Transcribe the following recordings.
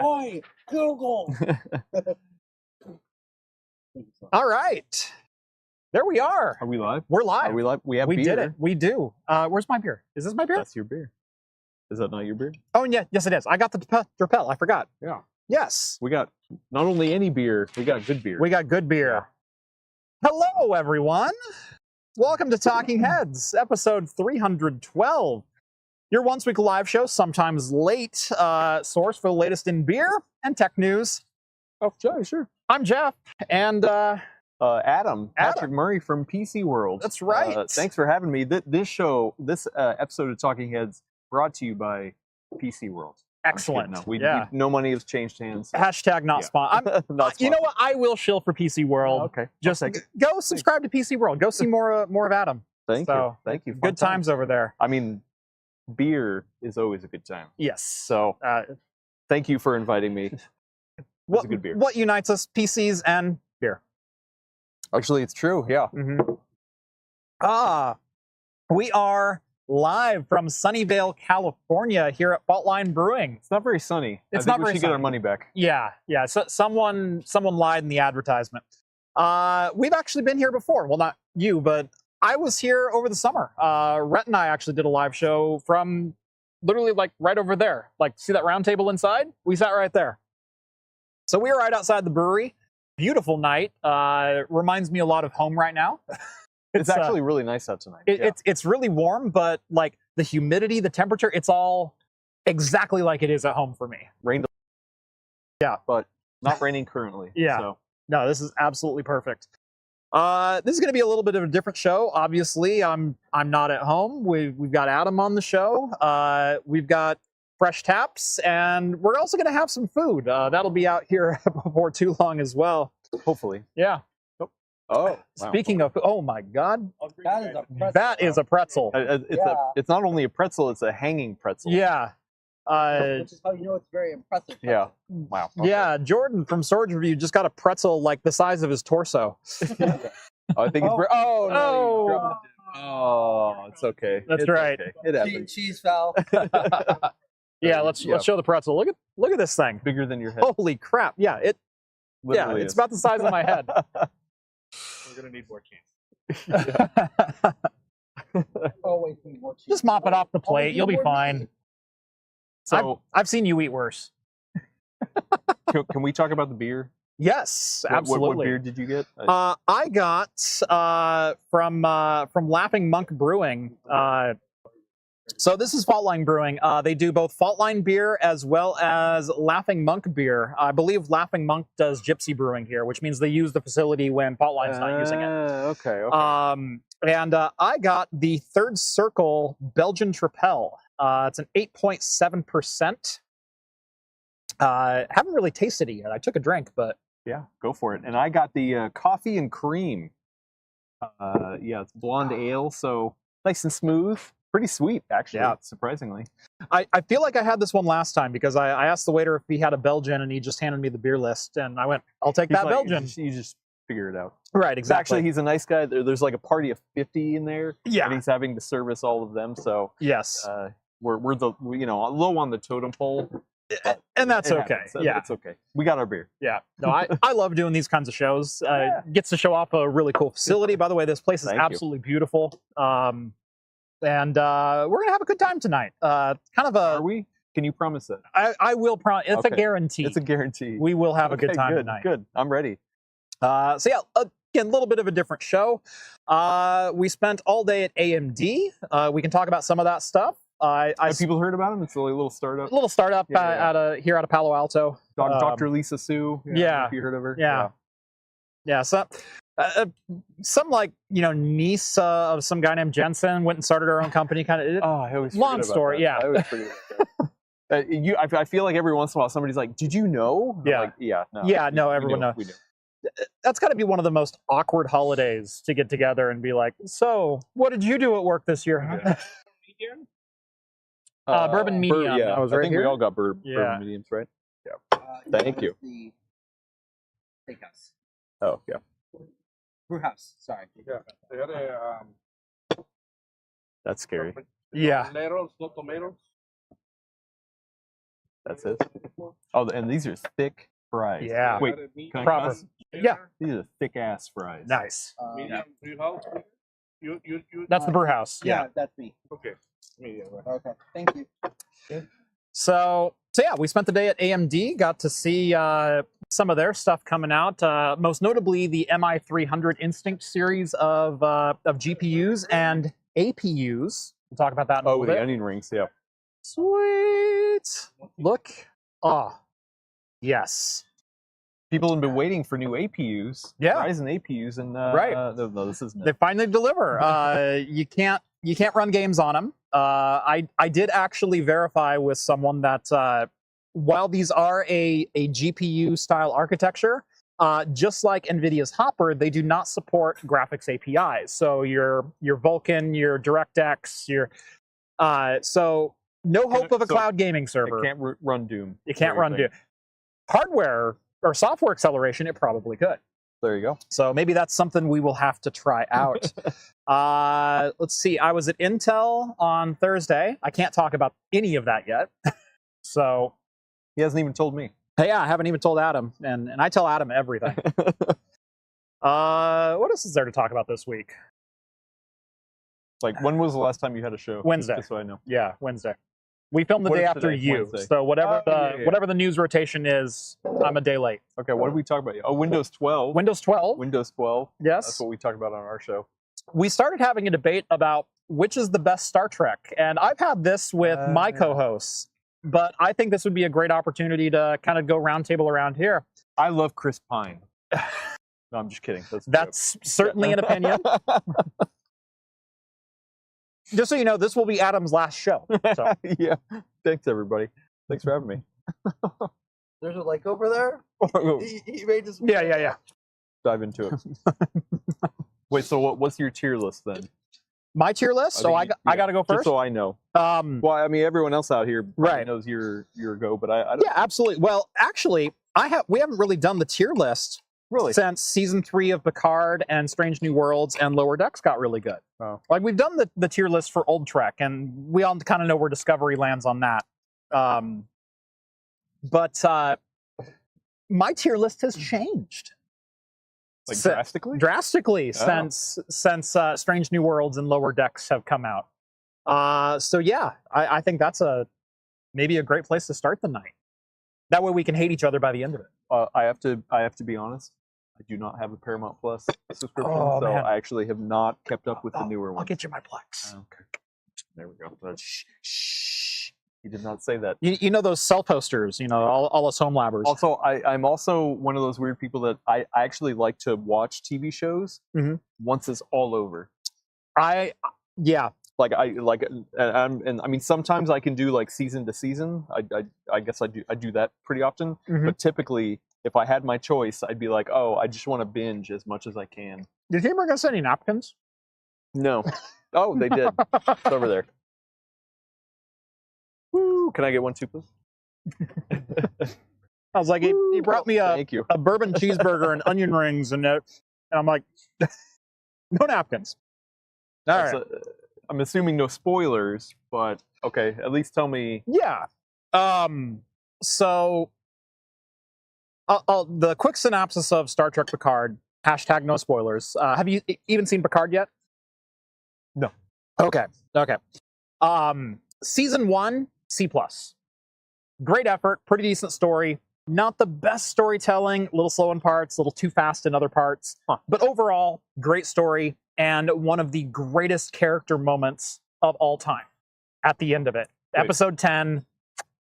Oi, Google. All right. There we are. Are we live? We're live. Are we live? We have we beer. did it. We do. Where's my beer? Is this my beer? That's your beer. Is that not your beer? Oh, yeah. Yes, it is. I got the Drapel. I forgot. Yeah. Yes. We got not only any beer, we got good beer. We got good beer. Hello, everyone. Welcome to Talking Heads, episode 312. Your once-weekly live show, sometimes late, source for the latest in beer and tech news. Oh, sure. I'm Jeff, and Adam, Patrick Murray from PC World. That's right. Thanks for having me. This episode of Talking Heads, brought to you by PC World. Excellent. No, no money has changed hands. Hashtag not sponsored. You know what? I will shill for PC World. Oh, okay. Just go subscribe to PC World. Go see more of Adam. Thank you. Good times over there. I mean, beer is always a good time. Yes. So thank you for inviting me. It's a good beer. What unites us? PCs and beer. Actually, it's true. Yeah. Mm-hmm. We are live from Sunnyvale, California, here at Faultline Brewing. It's not very sunny. It's I not think we very should sunny. get our money back. Yeah. So someone lied in the advertisement. We've actually been here before. Well, not you, but I was here over the summer. Rhett and I actually did a live show from literally like right over there. Like, see that round table inside? We sat right there. So we were right outside the brewery. Beautiful night. Reminds me a lot of home right now. It's actually really nice out tonight. It's really warm, but like the humidity, the temperature, it's all exactly like it is at home for me. Rained. Yeah, but not raining currently. Yeah. So. No, this is absolutely perfect. This is going to be a little bit of a different show. Obviously, I'm not at home. We've got Adam on the show. We've got fresh taps, and we're also going to have some food. That'll be out here before too long as well. Hopefully. Yeah. Oh, wow. Speaking of, oh my God, That is a pretzel. That is a pretzel. It's not only a pretzel; it's a hanging pretzel. Yeah. Which is how you know it's very impressive. Yeah. Wow. Okay. Yeah. Jordan from Storage Review just got a pretzel like the size of his torso. I think it's. Oh no! Oh, it's okay. That's right. Okay. It happens. Cheese fell. Yeah. Let's show the pretzel. Look at this thing. Bigger than your head. Holy crap! Yeah. Literally It's is. about the size of my head. We're gonna need more cheese. Always need more cheese. Just mop it off the plate. You'll be fine. So I've seen you eat worse. can we talk about the beer? Yes, absolutely. What beer did you get? I got from Laughing Monk Brewing. So this is Faultline Brewing. They do both Faultline beer as well as Laughing Monk beer. I believe Laughing Monk does Gypsy Brewing here, which means they use the facility when Faultline's not using it. Okay. And I got the Third Circle Belgian Trapel. It's an 8.7%. Haven't really tasted it yet. I took a drink, but yeah, go for it. And I got the coffee and cream. It's blonde ale, so nice and smooth. Pretty sweet, actually, surprisingly. I feel like I had this one last time because I asked the waiter if he had a Belgian, and he just handed me the beer list, and I went, I'll take that Belgian. You just figure it out. Right, exactly. Actually, he's a nice guy. There's like a party of 50 in there, and he's having to service all of them, so yes. We're the low on the totem pole. And that's okay. Yeah, it's okay. We got our beer. Yeah. No, I love doing these kinds of shows. Gets to show off a really cool facility. By the way, this place is absolutely beautiful. And we're gonna have a good time tonight. Kind of a. Are we? Can you promise that? I will promise. It's a guarantee. It's a guarantee. We will have a good time tonight. Good. I'm ready. So yeah, again, a little bit of a different show. We spent all day at AMD. We can talk about some of that stuff. Have people heard about him? It's a little startup. A little startup here out of Palo Alto. Dr. Lisa Sue. Yeah. Have you heard of her? Yeah. So, some niece of some guy named Jensen went and started her own company. Kind of. I always long story. That. Yeah. I always forget about that. I feel like every once in a while somebody's like, "Did you know?" Yeah. Like, yeah. No. Yeah. No. Everyone knows. We do. That's got to be one of the most awkward holidays to get together and be like, "So, what did you do at work this year?" Yeah. Bourbon medium. Yeah, I think we all got bourbon mediums, right? Yeah. Thank you. The steakhouse. Oh, yeah. Brewhouse. Sorry. Yeah. They had a That's scary. Yeah. Tomatoes, no tomatoes. That's it. Oh, and these are thick fries. Yeah. Wait, can I Proper. cuss? Yeah. These are thick ass fries. Nice. Medium brew house. You. That's the brew house. Yeah, that's me. Okay. Medium. Right. Okay, thank you. So yeah, we spent the day at AMD, got to see some of their stuff coming out, most notably the MI300 Instinct series of GPUs and APUs. We'll talk about that in a Oh, little the bit. onion rings, yeah. Sweet. Look. Oh, yes. People have been waiting for new APUs. Yeah. Ryzen APUs, and Right. no, this isn't They it. finally deliver. You can't run games on them. I did actually verify with someone that while these are a GPU style architecture, just like NVIDIA's Hopper, they do not support graphics APIs. So your Vulkan, your DirectX, your so no hope of a So cloud gaming server. It can't run Doom. It can't Is what run you're Doom. Hardware or software acceleration, it probably could. saying. There you go. So maybe that's something we will have to try out. Let's see. I was at Intel on Thursday. I can't talk about any of that yet. So, He hasn't even told me. hey, yeah, I haven't even told Adam, and I tell Adam everything. What else is there to talk about this week? Like, when was the last time you had a show? Wednesday. Just so I know. Yeah, Wednesday. We filmed the What day is after today? you. Wednesday. So whatever yeah. whatever the news rotation is, I'm a day late. Okay, what did we talk about? Oh, Windows 12. Windows 12. Windows 12. Yes. That's what we talked about on our show. We started having a debate about which is the best Star Trek, and I've had this with my Yeah. co-hosts, but I think this would be a great opportunity to kind of go roundtable around here. I love Chris Pine. No, I'm just kidding. That's a That's certainly an opinion. Just so you know, this will be Adam's last show. So. Yeah. Thanks, everybody. Thanks for having me. There's a lake over there. He made this. Yeah. Dive into it. Wait, so what's your tier list then? My tier list. So I got to go Just first. so I know. Well, I mean, everyone else out here probably Right. knows your go, but I don't Yeah, absolutely. Well, actually, we haven't really done the tier list really. since season 3 of Picard and Strange New Worlds and Lower Decks got really good. Oh. Like we've done the tier list for Old Trek, and we all kind of know where Discovery lands on that. But my tier list has changed Like Si- drastically? Oh. since Strange New Worlds and Lower Decks have come out. So yeah, I think that's maybe a great place to start the night. That way we can hate each other by the end of it. I have to be honest. I do not have a Paramount Plus subscription, Oh, so man. I actually have not kept up with the newer I'll ones. get you my Plex. Okay. There we go. Shh. You did not say that. You know those cell posters, all us home labbers. Also, I'm also one of those weird people that I actually like to watch TV shows Mhm. once it's all over. Yeah. Like I mean sometimes I can do like season to season. I guess I do that pretty often. Mhm. But typically, if I had my choice, I'd be like, oh, I just want to binge as much as I can. Did he bring us any napkins? No. Oh, they did. It's over there. Woo! Can I get one too, please? I was like, he brought me a Thank you. bourbon cheeseburger and onion rings, and I'm like, no napkins. All right. I'm assuming no spoilers, but okay. At least tell me. Yeah. So, the quick synopsis of Star Trek Picard. # no spoilers. Have you even seen Picard yet? No. Okay. Season 1, C+. Great effort, pretty decent story. Not the best storytelling, a little slow in parts, a little too fast in other parts. But overall, great story, and one of the greatest character moments of all time at the end of it. Wait. Episode 10.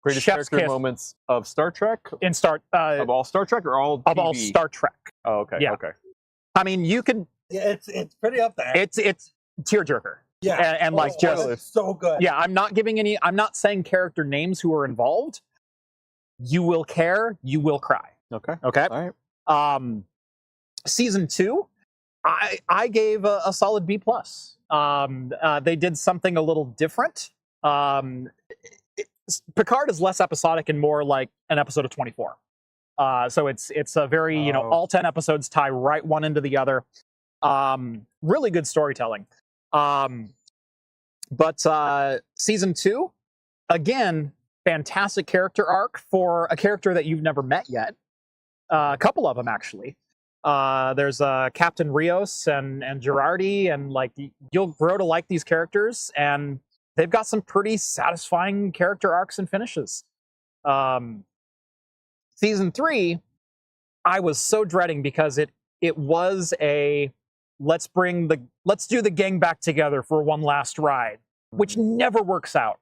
Greatest Chef's character kiss. moments of Star Trek? In Of all Star Trek or all of TV? all Star Trek. Oh, okay. Yeah. Okay. I mean, you could. Yeah, it's pretty up there. It's tearjerker. Yeah, and like just it's so good. yeah. I'm not saying character names who are involved. You will care. You will cry. Okay. Okay. All right. Season 2, I gave a solid B+. They did something a little different. Picard is less episodic and more like an episode of 24. So it's a very all 10 episodes tie right one into the other. Really good storytelling. But season 2, again, fantastic character arc for a character that you've never met yet. A couple of them, actually. There's Captain Rios and Girardi, and like you'll grow to like these characters, and they've got some pretty satisfying character arcs and finishes. Season 3, I was so dreading because it was a let's do the gang back together for one last ride, which never works out.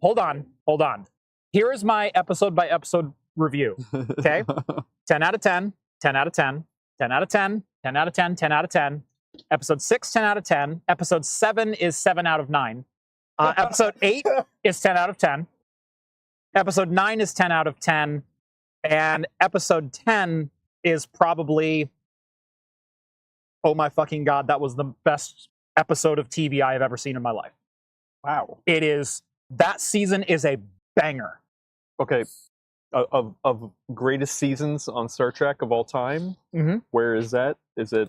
Hold on. Here is my episode by episode review. Okay? 10 out of 10, 10 out of 10, 10 out of 10, 10 out of 10, 10 out of 10. Episode 6, 10 out of 10. Episode 7 is 7 out of 9. Episode 8 is 10 out of 10. Episode 9 is 10 out of 10. And episode 10 is probably, oh my fucking God, that was the best episode of TV I have ever seen in my life. Wow. That season is a banger. Okay. Of greatest seasons on Star Trek of all time, where is that? Is it?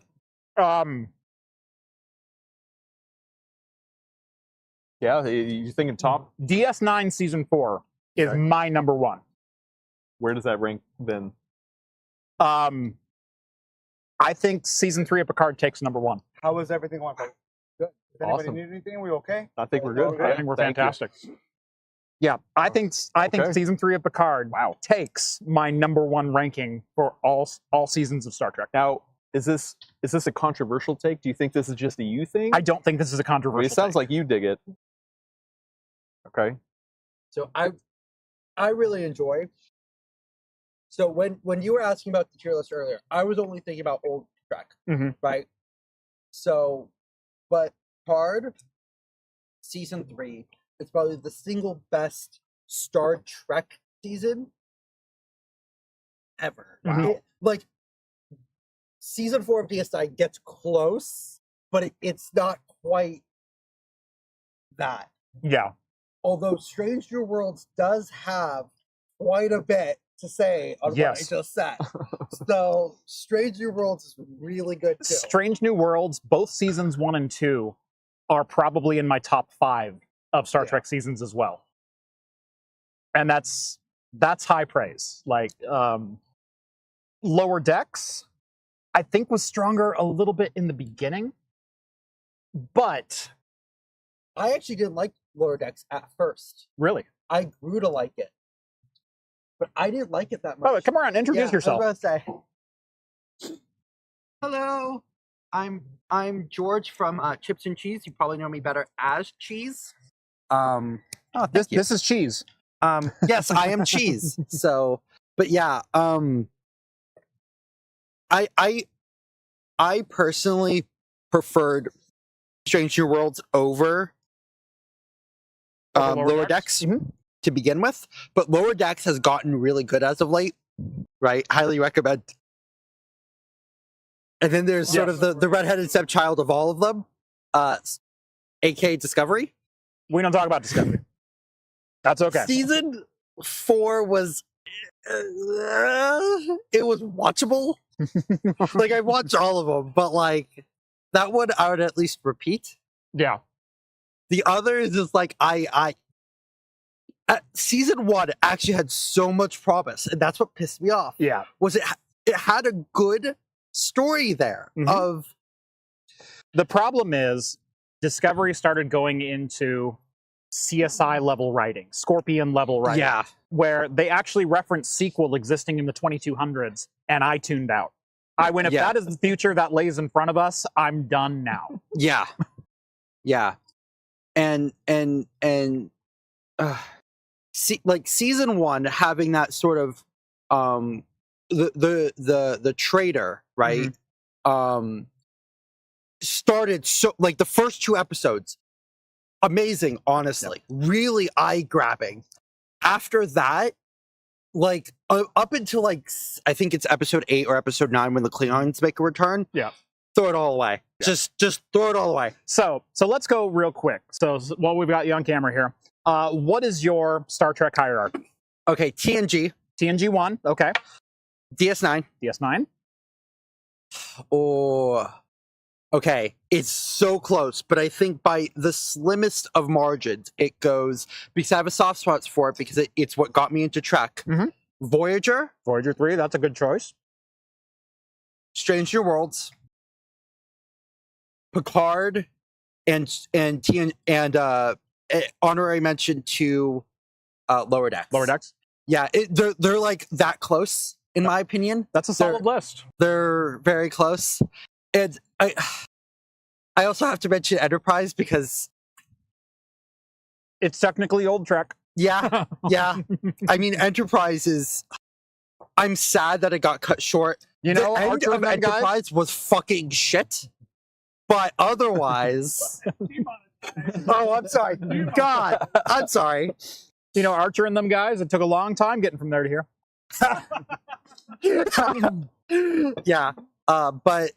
Yeah, you're thinking top? DS9 season 4 is my number 1. Where does that rank then? I think season 3 of Picard takes number 1. How was everything going? Good. Does anybody Awesome. need anything? Are we okay? I think we're good. Okay. I think we're Thank you. fantastic. Yeah, I think season 3 of Picard takes my number 1 ranking for all seasons of Star Trek. Now, is this a controversial take? Do you think this is just a you thing? I don't think this is a controversial. It sounds like you dig it. Okay. So I really enjoy. So when you were asking about the tier list earlier, I was only thinking about old Trek, right? So, but Picard season 3 is probably the single best Star Trek season ever. Wow. Like season 4 of DS9 gets close, but it's not quite that. Yeah. Although Strange New Worlds does have quite a bit to say on what I just said. So Strange New Worlds is really good too. Strange New Worlds, both seasons 1 and 2 are probably in my top 5 of Star Trek seasons as well. And that's high praise. Like Lower Decks, I think was stronger a little bit in the beginning, but I actually didn't like Lower Decks at first. Really? I grew to like it. But I didn't like it that much. Oh, come around, introduce yourself. I was about to say, hello, I'm George from Chips and Cheese. You probably know me better as Cheese. This is Cheese. Yes, I am Cheese. So, but yeah, I personally preferred Strange New Worlds over Lower Decks to begin with, but Lower Decks has gotten really good as of late, right? Highly recommend. And then there's sort of the redheaded stepchild of all of them, aka Discovery. We don't talk about Discovery. That's okay. Season 4 was it was watchable. Like I watched all of them, but like that one I would at least repeat. Yeah. The others is like season 1 actually had so much promise, and that's what pissed me off. Yeah. Was it had a good story there of. The problem is Discovery started going into CSI level writing, Scorpion level writing, where they actually reference sequel existing in the 2200s, and I tuned out. I went, if that is the future that lays in front of us, I'm done now. Yeah. And like season 1 having that sort of the traitor, right? Started so like the first 2 episodes amazing, honestly. Really eye-grabbing. After that, like up until like I think it's episode 8 or episode 9 when the Klingons make a return. Yeah. Throw it all away. Just throw it all away. So let's go real quick. So while we've got you on camera here, what is your Star Trek hierarchy? Okay, TNG. TNG 1, okay. DS9. DS9. Or Okay, it's so close, but I think by the slimmest of margins, it goes, because I have a soft spot for it, because it's what got me into Trek. Mhm. Voyager, Voyager 3, that's a good choice. Strange New Worlds, Picard, and honorary mention to Lower Decks. Lower Decks? Yeah, they're like that close, in my opinion. That's a solid list. They're very close. And I also have to mention Enterprise, because It's technically old Trek. yeah. I mean, Enterprise is... I'm sad that it got cut short. You know, the end Archer of and them guys? Enterprise was fucking shit. But otherwise... Oh, I'm sorry. God, I'm sorry. You know, Archer and them guys, it took a long time getting from there to here. Yeah, but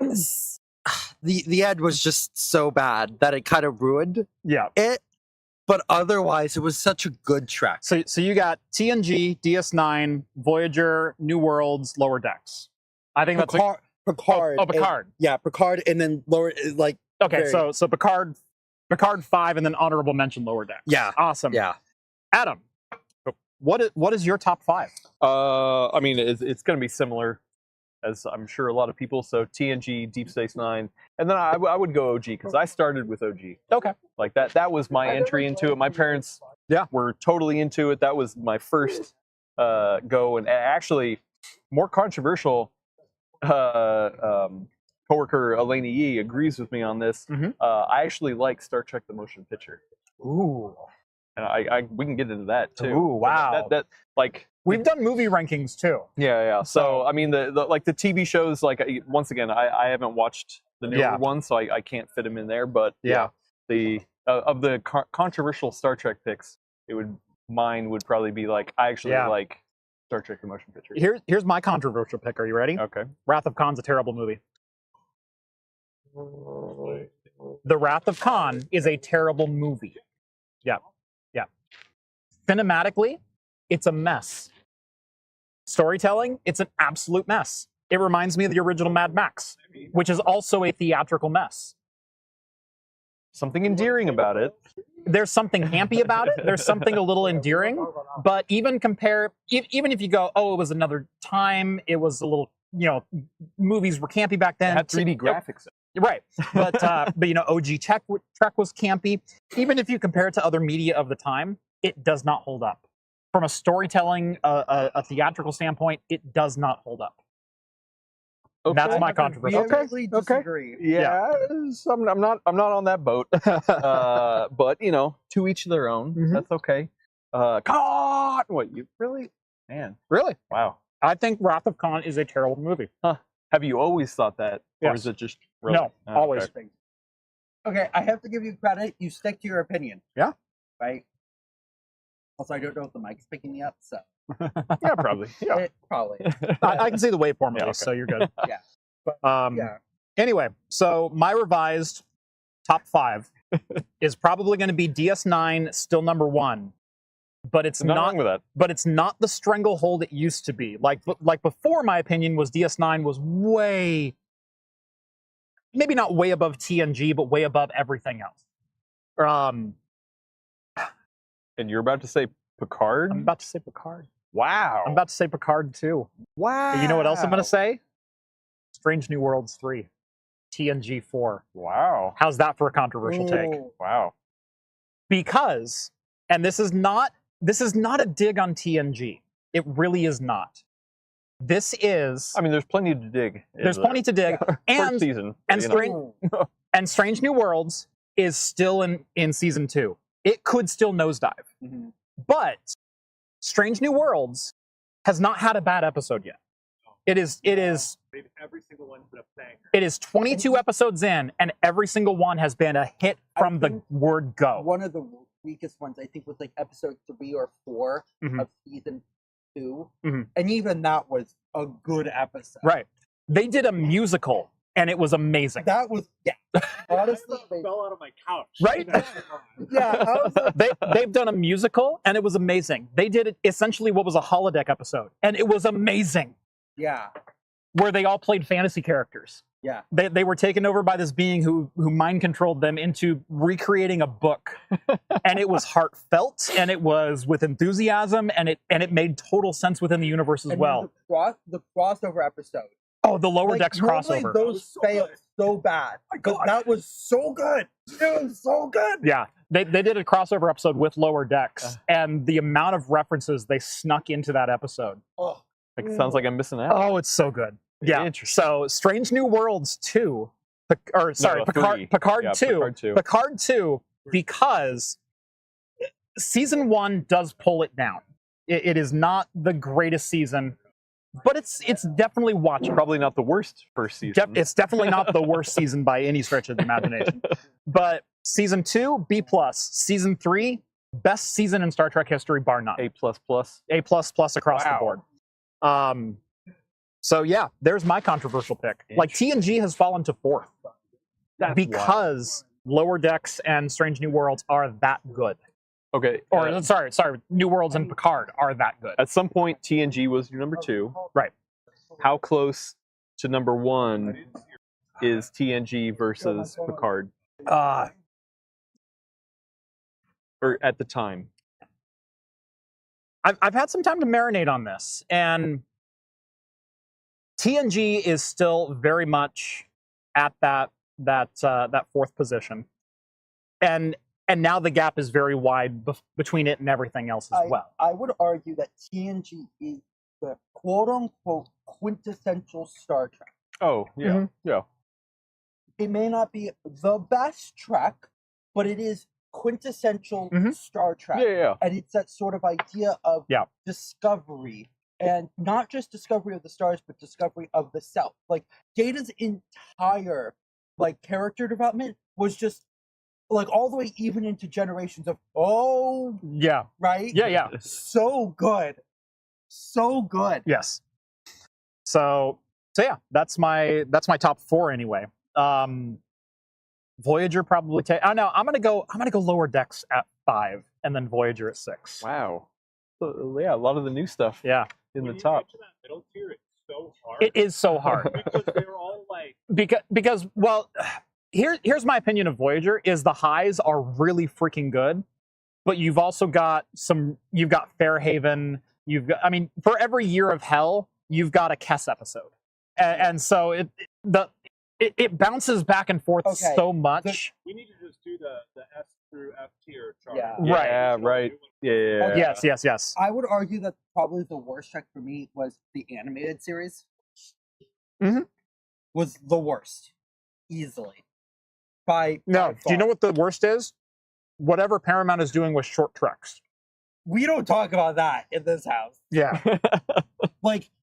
the end was just so bad that it kind of ruined it. But otherwise, it was such a good Trek. So you got TNG, DS9, Voyager, New Worlds, Lower Decks. I think that's Picard. Oh, Picard. Picard, and then lower, like... Okay, so Picard 5, and then honorable mention Lower Decks. Yeah. Awesome. Yeah. Adam, what is your top 5? I mean, it's going to be similar, as I'm sure a lot of people. So TNG, Deep Space Nine, and then I would go OG, because I started with OG. Okay. Like that was my entry into it. My parents were totally into it. That was my first go, and actually more controversial. Coworker Eleni Yee agrees with me on this. Mm-hmm. I actually like Star Trek: The Motion Picture. Ooh. And we can get into that too. Ooh, wow. That like we've done movie rankings too. Yeah. So I mean, the like the TV shows. Like once again, I haven't watched the newer ones, so I can't fit them in there. But the of the controversial Star Trek picks, mine would probably be like I actually like Star Trek: The Motion Picture. Here's my controversial pick. Are you ready? Okay. Wrath of Khan's a terrible movie. The Wrath of Khan is a terrible movie. Yeah. Cinematically, it's a mess. Storytelling, it's an absolute mess. It reminds me of the original Mad Max, which is also a theatrical mess. Something endearing about it. There's something campy about it. There's something a little endearing. But even if you go, oh, it was another time, it was a little, movies were campy back then. It had 3D graphics. Right. But OG Trek was campy. Even if you compare it to other media of the time, it does not hold up. From a storytelling, a theatrical standpoint, it does not hold up. Okay. That's my controversy. Disagree. Yeah. I'm not on that boat. But to each their own. Mm-hmm. That's okay. God, what you really, man? Really? Wow. I think Wrath of Khan is a terrible movie. Huh. Have you always thought that, or is it just really? No? Always. Okay, I have to give you credit. You stick to your opinion. Yeah. Right. Also, I don't know if the mic's picking me up, so. Yeah, probably. Yeah, probably. I can see the waveform at least, so you're good. Yeah. But, Anyway, so my revised top 5 is probably going to be DS9, still number 1, but it's not wrong with that. But it's not the stranglehold it used to be. Like before, my opinion was DS9 was way, maybe not way above TNG, but way above everything else. And you're about to say Picard? I'm about to say Picard. Wow. I'm about to say Picard too. Wow. And you know what else I'm going to say? Strange New Worlds 3. TNG 4. Wow. How's that for a controversial take? Wow. Because, and this is not a dig on TNG. It really is not. This is... I mean, there's plenty to dig. There's plenty to dig. First season. And Strange New Worlds is still in season 2. It could still nosedive. Mm-hmm. But Strange New Worlds has not had a bad episode yet. It is every single one's been a banger. It is 22 episodes in, and every single one has been a hit from the word go. One of the weakest ones, I think, was like episode 3 or 4 of season 2. Mm-hmm. And even that was a good episode. Right. They did a musical, and it was amazing. That was, honestly, I fell out of my couch. Right? They've done a musical, and it was amazing. They did essentially what was a holodeck episode, and it was amazing. Yeah. Where they all played fantasy characters. Yeah. They were taken over by this being who mind controlled them into recreating a book. And it was heartfelt, and it was with enthusiasm, and it made total sense within the universe as well. The crossover episode. Oh, the Lower Decks crossover. Those failed so bad. But that was so good. It was so good. Yeah. They did a crossover episode with Lower Decks, and the amount of references they snuck into that episode. Oh. It sounds like I'm missing out. Oh, it's so good. Yeah. So Strange New Worlds 2, Picard 2. Picard 2, because season 1 does pull it down. It is not the greatest season, but it's definitely watchable. Probably not the worst first season. It's definitely not the worst season by any stretch of the imagination. But season 2, B+. Season 3, best season in Star Trek history, bar none. A++. A++ across the board. So yeah, there's my controversial pick. Like TNG has fallen to 4th because Lower Decks and Strange New Worlds are that good. Okay. Or sorry, New Worlds and Picard are that good. At some point, TNG was your number 2. Right. How close to number 1 is TNG versus Picard? Or at the time. I've had some time to marinate on this, and TNG is still very much at that 4th position, and now the gap is very wide between it and everything else as well. I would argue that TNG is the quote-unquote quintessential Star Trek. Oh, yeah, yeah. It may not be the best Trek, but it is quintessential Star Trek. Yeah. And it's that sort of idea of discovery. And not just discovery of the stars, but discovery of the self. Like, Data's entire, character development was just, all the way even into generations of, right? Yeah. So good. So good. Yes. So yeah, that's my top 4 anyway. Voyager probably I'm gonna go Lower Decks at 5, and then Voyager at 6. Wow. So, yeah, a lot of the new stuff. Yeah. In the top. That middle tier, it's so hard. It is so hard. Because they're all like... Because here's my opinion of Voyager, is the highs are really freaking good, but you've also got Fairhaven, for every year of hell, you've got a Kess episode. And so it bounces back and forth so much. We need to just do the S through F tier chart. Yeah, right. Yeah. Yes. I would argue that probably the worst Trek for me was the animated series. Was the worst, easily. Do you know what the worst is? Whatever Paramount is doing with short treks. We don't talk about that in this house. Yeah.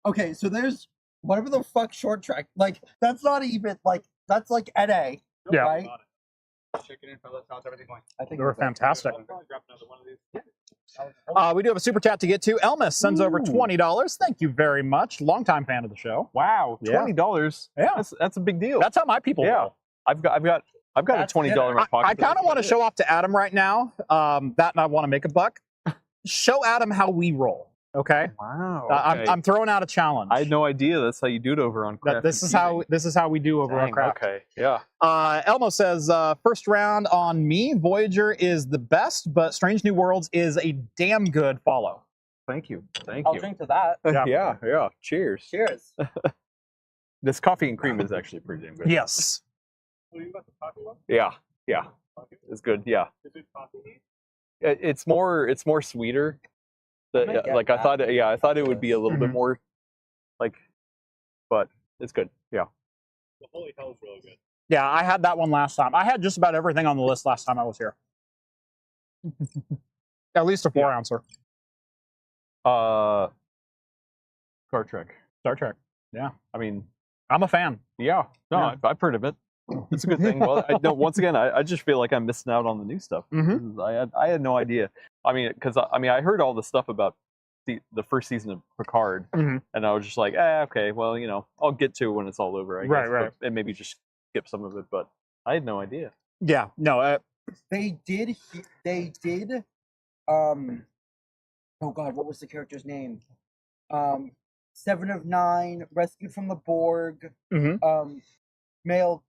Okay, so there's whatever the fuck short trek. That's not even that's NA. Yeah. Right? Chicken and fellas, how's everything going? I think they were fantastic. Grab another one of these. We do have a super chat to get to. Elmas sends over $20. Thank you very much. Longtime fan of the show. Wow, $20. Yeah, that's a big deal. That's how my people roll. I've got a $20 in my pocket. I kind of want to show off to Adam right now. And I want to make a buck. Show Adam how we roll. Okay. Wow. Okay. I'm throwing out a challenge. I had no idea that's how you do it over on Craft. This is how we do over on Craft. Okay. Yeah. Elmo says first round on me. Voyager is the best, but Strange New Worlds is a damn good follow. Thank you. I'll drink to that. Yeah. Cheers. Cheers. This coffee and cream is actually pretty damn good. Yes. So you got the coffee one? Yeah. It's good. Yeah. Is it coffee? It's more sweeter. I thought it would be a little bit more but it's good. Yeah. The Holy Hell is really good. Yeah, I had that one last time. I had just about everything on the list last time I was here. At least a 4-ouncer. Star Trek. Yeah. I mean, I'm a fan. Yeah. No, I've heard of it. It's a good thing. Well, once again, I just feel like I'm missing out on the new stuff. I had no idea. Because I heard all the stuff about the first season of Picard, and I was just like, okay, well, I'll get to it when it's all over, I guess. Right. And maybe just skip some of it, but I had no idea. Yeah, no. They did. Oh God, what was the character's name? 7 of 9, Rescued from the Borg. male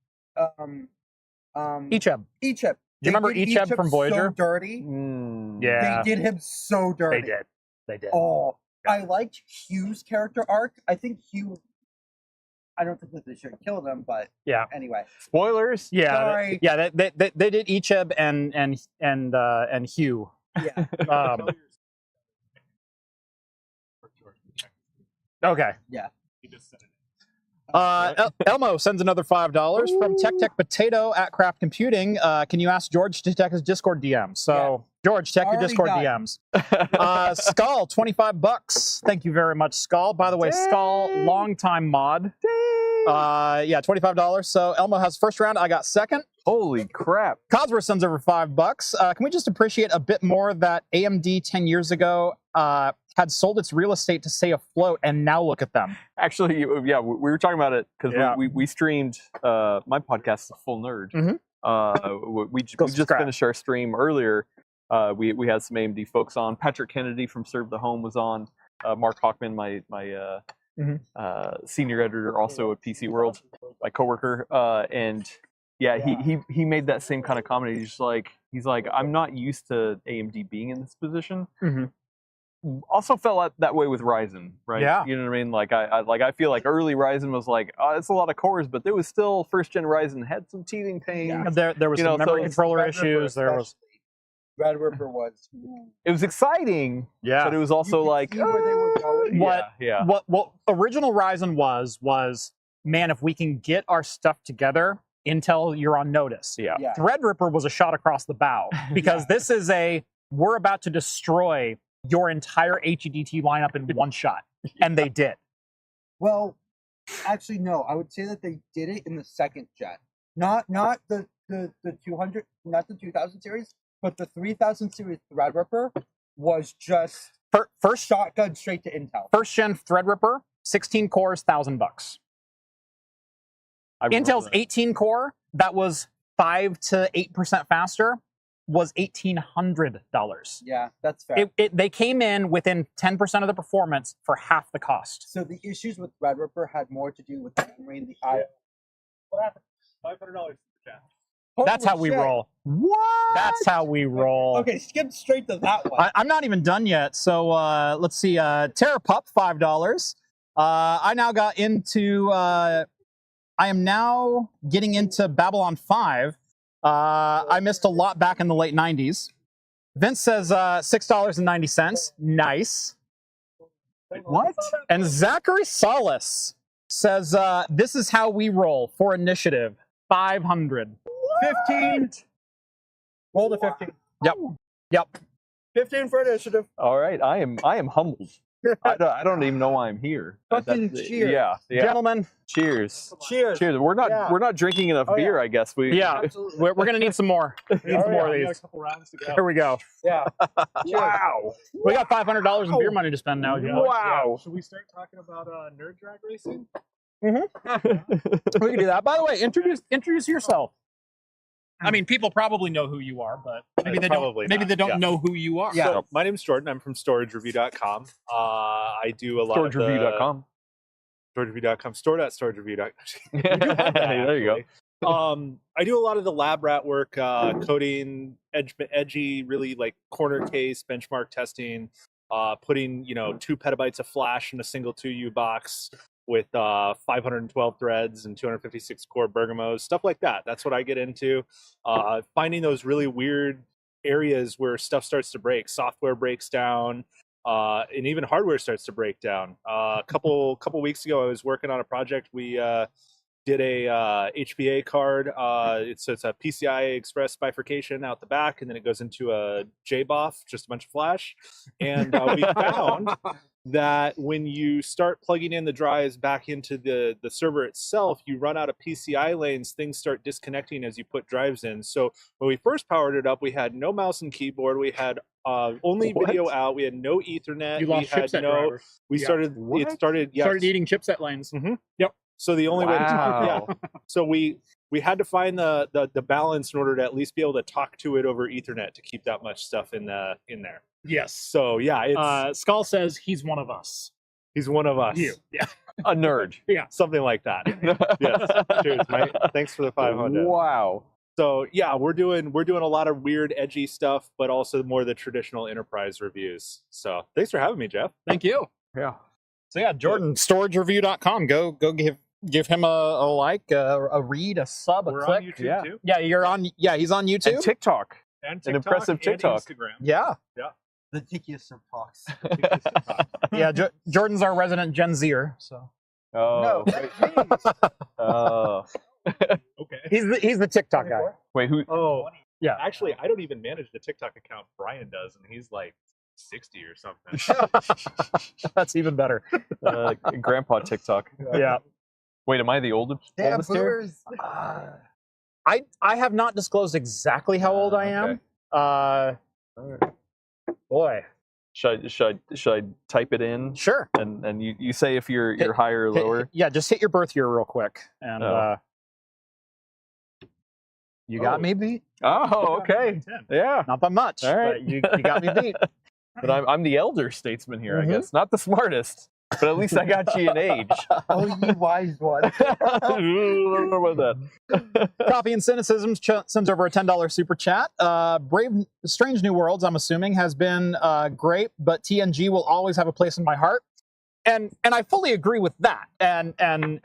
Icheb. Do you remember Icheb from Voyager? So dirty. Yeah. They did him so dirty. They did. Oh, I liked Hugh's character arc. I think Hugh. I don't think that they should kill them, but yeah. Anyway, spoilers. Yeah, sorry. They did Icheb and Hugh. Yeah. Okay. Yeah. He just said it. Elmo sends another $5 from Tech Potato at Craft Computing. Can you ask George to check his Discord DM? So George, check your Discord DMs. Skull, $25. Thank you very much, Skull. By the way, Skull, longtime mod. Yeah, $25. So Elmo has first round. I got second. Holy crap! Cosworth sends over $5. Can we just appreciate a bit more that AMD 10 years ago had sold its real estate to stay afloat, and now look at them. Actually, yeah, we were talking about it because we streamed my podcast, The Full Nerd. We just finished our stream earlier. We had some AMD folks on. Patrick Kennedy from Serve the Home was on. Mark Hockman, my senior editor, also at PC World, my coworker, and yeah, he made that same kind of comment. He's like, I'm not used to AMD being in this position. Also felt that way with Ryzen, right? Yeah. You know what I mean? Like I feel like early Ryzen was like, oh, it's a lot of cores, but there was still first gen Ryzen had some teething pains. Yeah. There was some memory controller issues. There was Red Ripper was. It was exciting. Yeah. But it was also like where they were going. What original Ryzen was, man, if we can get our stuff together, Intel, you're on notice. Yeah. Threadripper was a shot across the bow because this is we're about to destroy your entire HEDT lineup in one shot, and they did. Well, actually, no. I would say that they did it in the second gen, not the 200, not the 2000 series, but the 3000 series Threadripper was just first shotgun straight to Intel. First gen Threadripper, 16 cores, $1,000. Intel's 18 core, that was 5 to 8% faster, was $1,800. Yeah, that's fair. They came in within 10% of the performance for half the cost. So the issues with Threadripper had more to do with the memory and the I. What happened? $500 for chat. That's how we roll. What? That's how we roll. Okay, skip straight to that one. I'm not even done yet. So let's see. Terra Pup, $5. I now got into. I am now getting into Babylon 5. I missed a lot back in the late 90s. Vince says $6.90. Nice. What? And Zachary Solis says this is how we roll for initiative. 500. 15. Roll to 15. Yep. 15 for initiative. All right, I am humbled. I don't even know why I'm here. Fucking cheers. Yeah. Gentlemen, Cheers. Cheers. We're not drinking enough beer, I guess. We're gonna need some more. More of these. A couple rounds to go. Here we go. Yeah. Wow. We got $500 in beer money to spend now. Wow. Should we start talking about nerd drag racing? We can do that. By the way, introduce yourself. I mean, people probably know who you are, but maybe they don't. Maybe they don't know who you are. Yeah. So, my name's Jordan. I'm from StorageReview.com. I do a lot of StorageReview.com. StorageReview.com. Store.StorageReview.com. There you go. I do a lot of the lab rat work, coding, edgy, really like corner case, benchmark testing, putting 2 petabytes of flash in a single 2U box with 512 threads and 256 core Bergamos, stuff like that. That's what I get into. Finding those really weird areas where stuff starts to break, software breaks down, and even hardware starts to break down. A couple weeks ago, I was working on a project. We did a HBA card. It's a PCI Express bifurcation out the back, and then it goes into a JBOF, just a bunch of flash. And we found that when you start plugging in the drives back into the server itself, you run out of PCI lanes, things start disconnecting as you put drives in. So when we first powered it up, we had no mouse and keyboard. We had only video out. We had no Ethernet. You lost chipset drivers. Started eating chipset lanes. Mm-hmm. Yep. So the only way to So we had to find the balance in order to at least be able to talk to it over Ethernet to keep that much stuff in there. Yes. So yeah, it's Skull says he's one of us. He's one of us. Yeah. A nerd. Yeah, something like that. Yes. Cheers, mate. Thanks for the 500. Wow. So yeah, we're doing a lot of weird, edgy stuff, but also more the traditional enterprise reviews. So thanks for having me, Jeff. Thank you. Yeah. So yeah, Jordan, storagereview.com. Go give him a like, a read, a sub, a We're click. on YouTube too. Yeah, you're on. Yeah, he's on YouTube. And TikTok. And An impressive TikTok. Instagram. Yeah. The tickiest of talks. Yeah, Jordan's our resident Gen Zer. So Oh. Oh. Okay. he's the TikTok guy. Wait, who? Oh, Yeah. actually, I don't even manage the TikTok account. Brian does, and he's like 60 or something. That's even better. Grandpa TikTok. Yeah. Wait, am I the oldest here? boomers. I have not disclosed exactly how old I am. Boy. Should I type it in? Sure. And you say if you're higher or lower? Yeah, just hit your birth year real quick. And you got me beat. Oh, okay. Yeah. Not by much. All right. But you got me beat. But I'm the elder statesman here, I guess. Not the smartest, but at least I got you in age. Oh, you wise one. I don't know about that. Coffee and Cynicism sends over a $10 super chat. Brave Strange New Worlds, I'm assuming, has been great, but TNG will always have a place in my heart. And I fully agree with that. And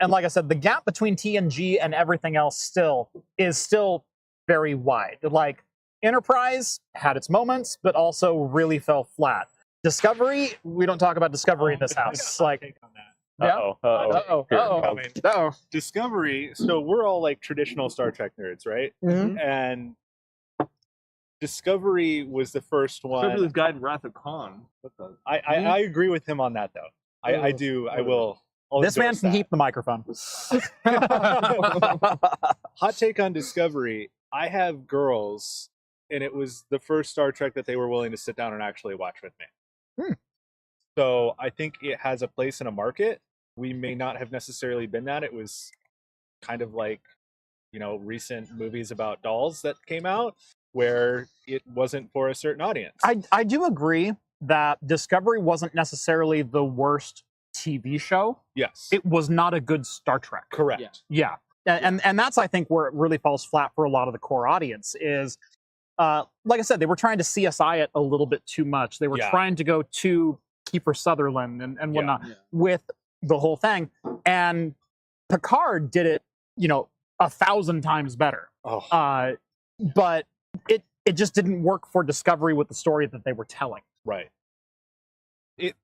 like I said, the gap between TNG and everything else is still very wide. Like, Enterprise had its moments, but also really fell flat. Discovery, we don't talk about Discovery in this house. Like, Discovery. So we're all like traditional Star Trek nerds, right? Mhm. And Discovery was the first one. Discovery's Guide and Wrath of Khan. I agree with him on that, though. I do. I will. This man can keep the microphone. Hot take on Discovery. I have girls, and it was the first Star Trek that they were willing to sit down and actually watch with me. So I think it has a place in a market. We may not have necessarily been that. It was kind of like, recent movies about dolls that came out where it wasn't for a certain audience. I do agree that Discovery wasn't necessarily the worst TV show. Yes. It was not a good Star Trek. Correct. Yeah. And that's, I think, where it really falls flat for a lot of the core audience is, like I said, they were trying to CSI it a little bit too much. They were trying to go to Kiefer Sutherland and whatnot with the whole thing. And Picard did it, 1,000 times better. But it just didn't work for Discovery with the story that they were telling. Right. It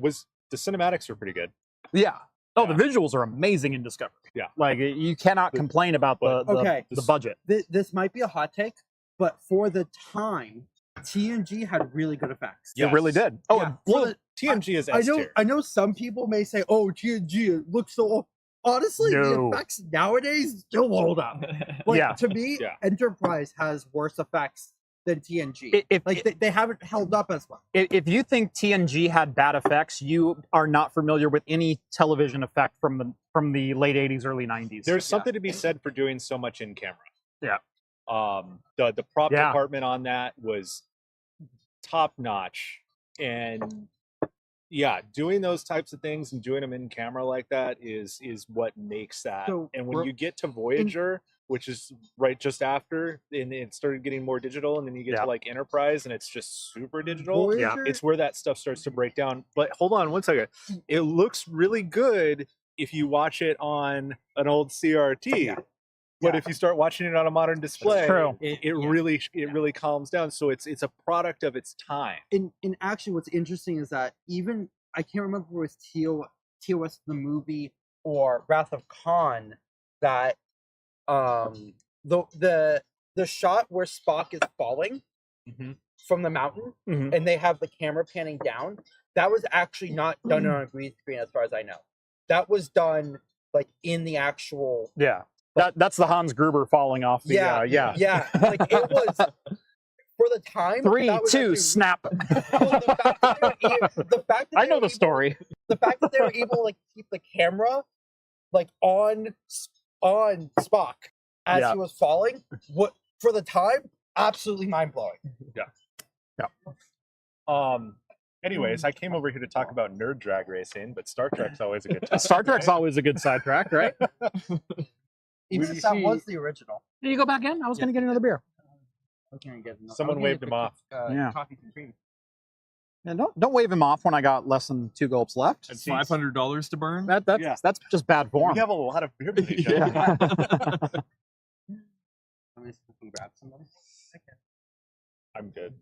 was, the cinematics were pretty good. Yeah. Oh, the visuals are amazing in Discovery. Yeah. Like, you cannot complain about the budget. This might be a hot take, but for the time, TNG had really good effects. It really did. Oh, Yeah. well, TNG is I S know. tier. I know some people may say, "Oh, TNG looks so." Honestly, the No. effects nowadays still hold up. Like, Yeah. To me, Enterprise has worse effects than TNG. They haven't held up as well. If you think TNG had bad effects, you are not familiar with any television effect from the late 80s, early 90s. There's something to be said for doing so much in camera. Yeah. The prop department on that was top notch, and doing those types of things and doing them in camera like that is what makes that. So and when you get to Voyager, which is right just after, and it started getting more digital, and then you get to like Enterprise, and it's just super digital. Voyager, It's where that stuff starts to break down. But hold on one second. It looks really good if you watch it on an old CRT. But if you start watching it on a modern display, it really calms down. So it's a product of its time. And actually, what's interesting is that even I can't remember if it was TOS the movie or Wrath of Khan that the shot where Spock is falling from the mountain and they have the camera panning down, that was actually not done on a green screen as far as I know. That was done like in the actual That's the Hans Gruber falling off. Like it was for the time. 3, 2, snap. I know the story. The fact that they were able to like keep the camera like on Spock as he was falling, what for the time, absolutely mind blowing. Anyways, I came over here to talk about nerd drag racing, but Star Trek's always a good time. Star Trek's always a good sidetrack, right? Even if that was the original. Did you go back in? I was going to get another beer. Someone waved him off. Yeah. Coffee and cream. And don't wave him off when I got less than 2 gulps left. And $500 to burn. That's just bad form. We have a lot of beer to be Yeah. Grab somebody. I'm good.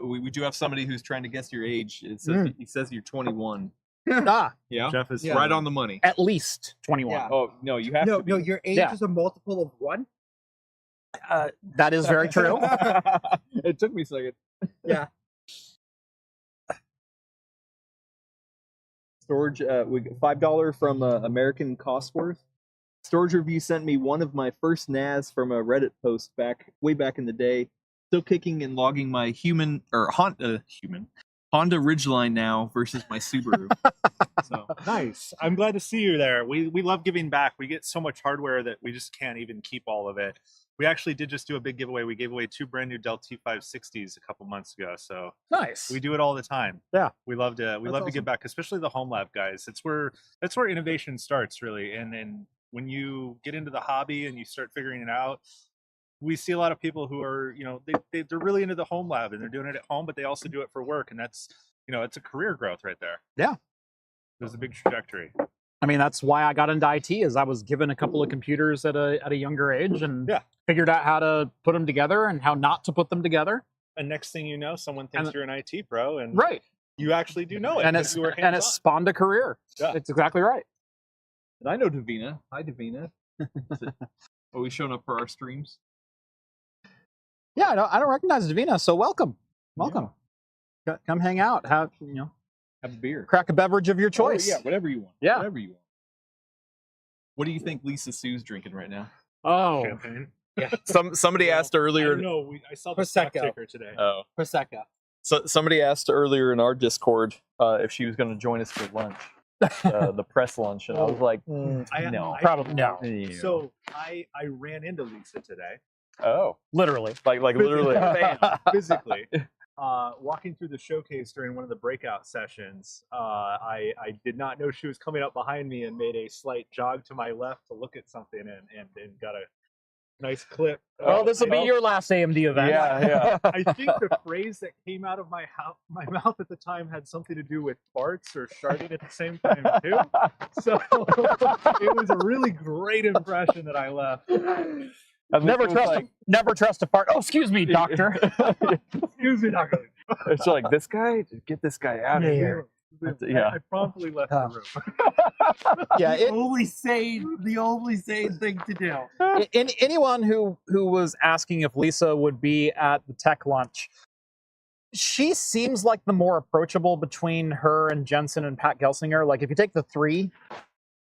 We do have somebody who's trying to guess your age. It says he says you're 21. Ah, Yeah, Jeff is right on the money. at least 21. Yeah. Oh no, you have to. No, your age is a multiple of 1. That is very true. It took me a second. Yeah. Storage, we got $5 from American Costworth. Storage Review sent me one of my first NAS from a Reddit post way back in the day. Still kicking and logging my Honda Ridgeline now versus my Subaru. So nice. I'm glad to see you there. We love giving back. We get so much hardware that we just can't even keep all of it. We actually did just do a big giveaway. We gave away 2 brand new Dell T560s a couple months ago. So Nice. we do it all the time. Yeah. We love to give back, especially the home lab guys. That's where innovation starts, really. And when you get into the hobby and you start figuring it out, we see a lot of people who are, they're really into the home lab and they're doing it at home, but they also do it for work. And that's, it's a career growth right there. Yeah. There's a big trajectory. I mean, that's why I got into IT, is I was given a couple of computers at a younger age and figured out how to put them together and how not to put them together. And next thing you know, someone thinks you're an IT pro, and you actually do know it. And it spawned a career. Yeah. It's exactly right. and I know Davina. Hi, Davina. Always showing up for our streams. Yeah, I don't recognize Davina, so welcome. Come hang out. Have a beer. Crack a beverage of your choice. Oh, yeah, whatever you want. Yeah. Whatever you want. What do you think Lisa Sue's drinking right now? Oh. Champagne. Yeah. Somebody asked earlier. No, I saw the stock ticker today. Oh. Prosecco. So somebody asked earlier in our Discord if she was going to join us for lunch, the press lunch, and I was like, no, probably no. So I ran into Lisa today. Oh, literally, like literally, physically. Walking through the showcase during one of the breakout sessions, I did not know she was coming up behind me and made a slight jog to my left to look at something and got a nice clip. Well, this will be your last AMD event. Yeah. I think the phrase that came out of my mouth at the time had something to do with farts or sharting at the same time too. So it was a really great impression that I left. Never trust a fart. Oh, excuse me, doctor. Excuse me, doctor. It's like, this guy, get this guy out of here. I promptly left the room. The only sane thing to do. Anyone who was asking if Lisa would be at the tech lunch, she seems like the more approachable between her and Jensen and Pat Gelsinger. Like, if you take the 3,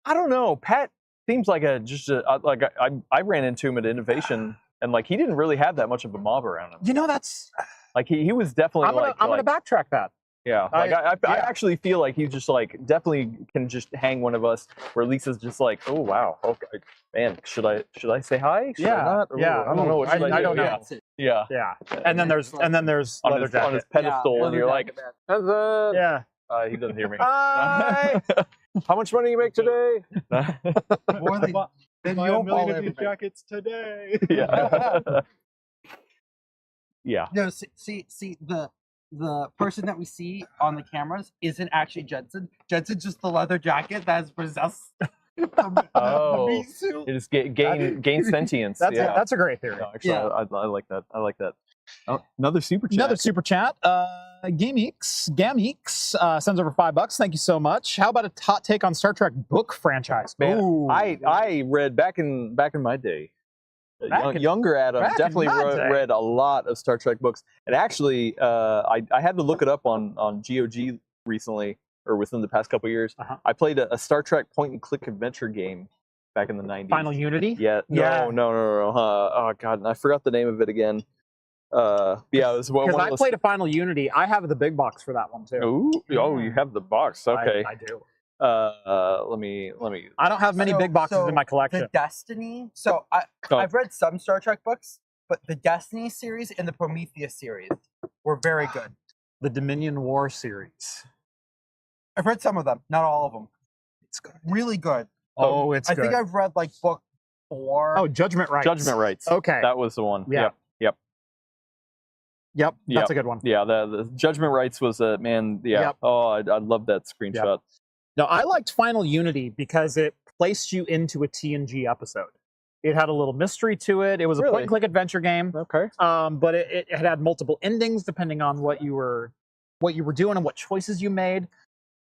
I don't know. Pat seems like I ran into him at Innovation, and like he didn't really have that much of a mob around him. That's like he was definitely. I'm gonna backtrack that. Yeah, I actually feel like he just like definitely can just hang one of us. Where Lisa's just like, oh wow, okay, man, should I say hi? Should I not? I don't know. I don't know. Yeah. And then there's on his pedestal, and you're like, yeah. He doesn't hear me. Hi. How much money you make today? More than Buy a million of these jackets today. Yeah. Yeah. No, see, the person that we see on the cameras isn't actually Jensen. Jensen's just the leather jacket that is possessed. Oh, it just gain sentience. That's a great theory. No, actually, I like that. I like that. Oh, another super chat. Another super chat. Gameeks sends over $5. Thank you so much. How about a hot take on Star Trek book franchise? Man, Ooh. I read back in my day. Younger Adam definitely read a lot of Star Trek books, and actually, I had to look it up on GOG recently, or within the past couple of years. I played a Star Trek point-and-click adventure game back in the 90s. Final Unity? Yeah. No. Oh god, I forgot the name of it again. Yeah, it was one because I played a Final Unity. I have the big box for that one too. Ooh, oh, you have the box. Okay, I do. Let me. I don't have many big boxes in my collection. The Destiny. I've read some Star Trek books, but the Destiny series and the Prometheus series were very good. The Dominion War series. I've read some of them, not all of them. It's good. Really good. Oh, it's good. I think I've read like book 4. Oh, Judgment Rights. Judgment Rights. Okay. That was the one. Yeah. Yep, that's a good one. Yeah, the Judgment Rights was a man. Yeah. Yep. Oh, I love that screenshot. Yep. No, I liked Final Unity because it placed you into a TNG episode. It had a little mystery to it. It was a point-and-click adventure game. Okay. But it had multiple endings depending on what you were doing and what choices you made.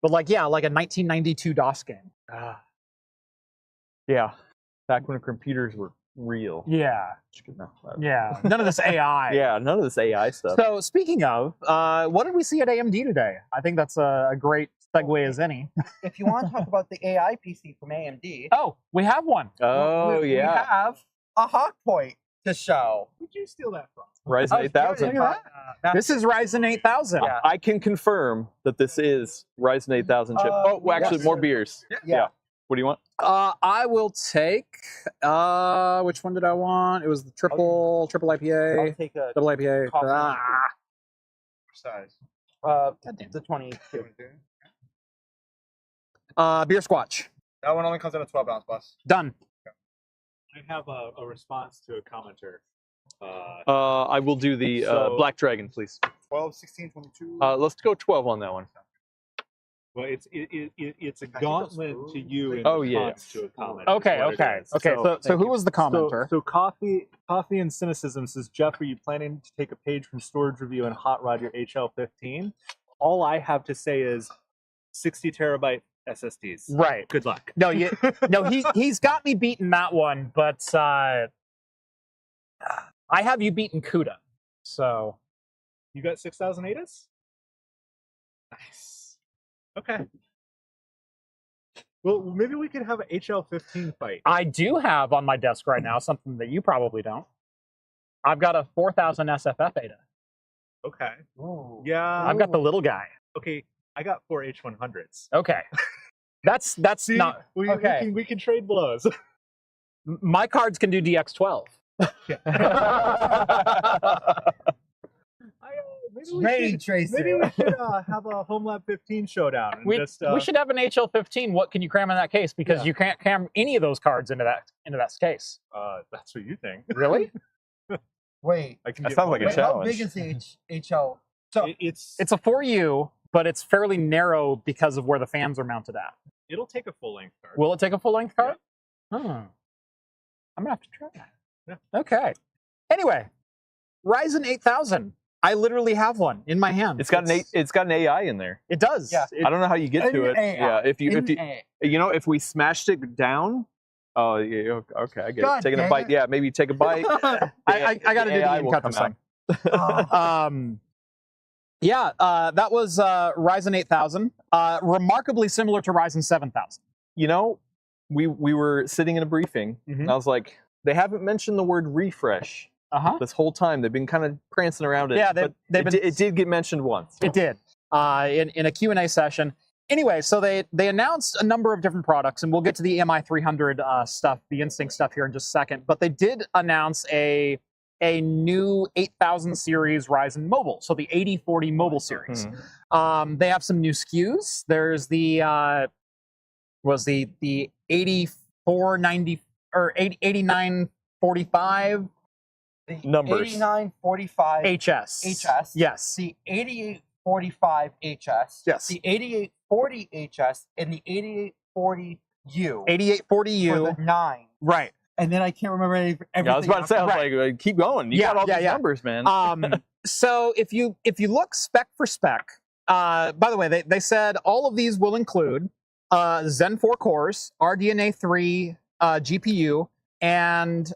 But like a 1992 DOS game. Yeah. Back when computers were real. Yeah. Yeah. None of this AI. Yeah, none of this AI stuff. So speaking of, what did we see at AMD today? I think that's a great segue as any. If you want to talk about the AI PC from AMD, Oh, we have one. Oh, we have a hot point to show. Where'd you steal that from? Ryzen 8000. Look at that. This is Ryzen 8000. Yeah. I can confirm that this is Ryzen 8000 chip. Actually, yes. more beers. Yeah. What do you want? I will take. Which one did I want? It was the triple I'll IPA, take a double IPA. coffee. Size. The 22. Beer Squatch. That one only comes in a 12-ounce bus. Done. I have a response to a commenter. I will do the Black Dragon, please. 12, 16, 22. Let's go 12 on that one. Well, it's a gauntlet to you in Oh, yeah. response to a comment. Okay. So who was the commenter? So coffee and cynicism says, Jeff, are you planning to take a page from Storage Review and hot rod your HL15? All I have to say is 60 terabyte SSDs. Right. Good luck. No, he's got me beaten that one, but I have you beaten CUDA. So You got 6,000 ADAS? Nice. Okay. Well, maybe we could have an HL15 fight. I do have on my desk right now something that you probably don't. I've got a 4000 SFF ADA. Okay. Ooh. Yeah. I've got the little guy. Okay. I got 4 H100s. Okay. That's See, not okay. we can trade blows. My cards can do DX12. Ray tracing. Maybe we should have a HomeLab 15 showdown. And We should have an HL15. What can you cram in that case? Because you can't cram any of those cards into that case. That's what you think. Really? Wait. I can That get sounds more. like a Wait, how challenge. big is the HL? So It's It's a 4U, but it's fairly narrow because of where the fans are mounted at. it'll take a full length card. Will it take a full-length card? I'm gonna have to try that. Yeah. Okay. Anyway, Ryzen 8000. I literally have one in my hand. It's got an AI in there. It does. Yeah. It- I don't know how you get to it. AI. Yeah, if we smashed it down. Oh, yeah, okay, I get God it. Taking a dang bite. it. Yeah, maybe take a bite. I got to do the AI end will cut come this time. Oh, That was Ryzen 8000. Remarkably similar to Ryzen 7000. You know, we were sitting in a briefing, and I was like, they haven't mentioned the word refresh this whole time. They've been kind of prancing around it. Yeah, but it did get mentioned once. It did in a Q&A session. Anyway, so they announced a number of different products, and we'll get to the MI300 stuff, the Instinct stuff here in just a second. But they did announce a new 8000 series Ryzen mobile, so the 8040 mobile series. They have some new SKUs. There's the 8490 or 8945 Numbers. 8945 HS. HS. Yes. The 8845 HS. Yes. The 8840 HS and the 8840U. 8840U. For the 9. Right. And then I can't remember everything. Yeah, I was about to say, I was like, keep going. You got all these numbers, man. So if you look spec for spec, by the way, they said all of these will include Zen 4 cores, RDNA 3 GPU, and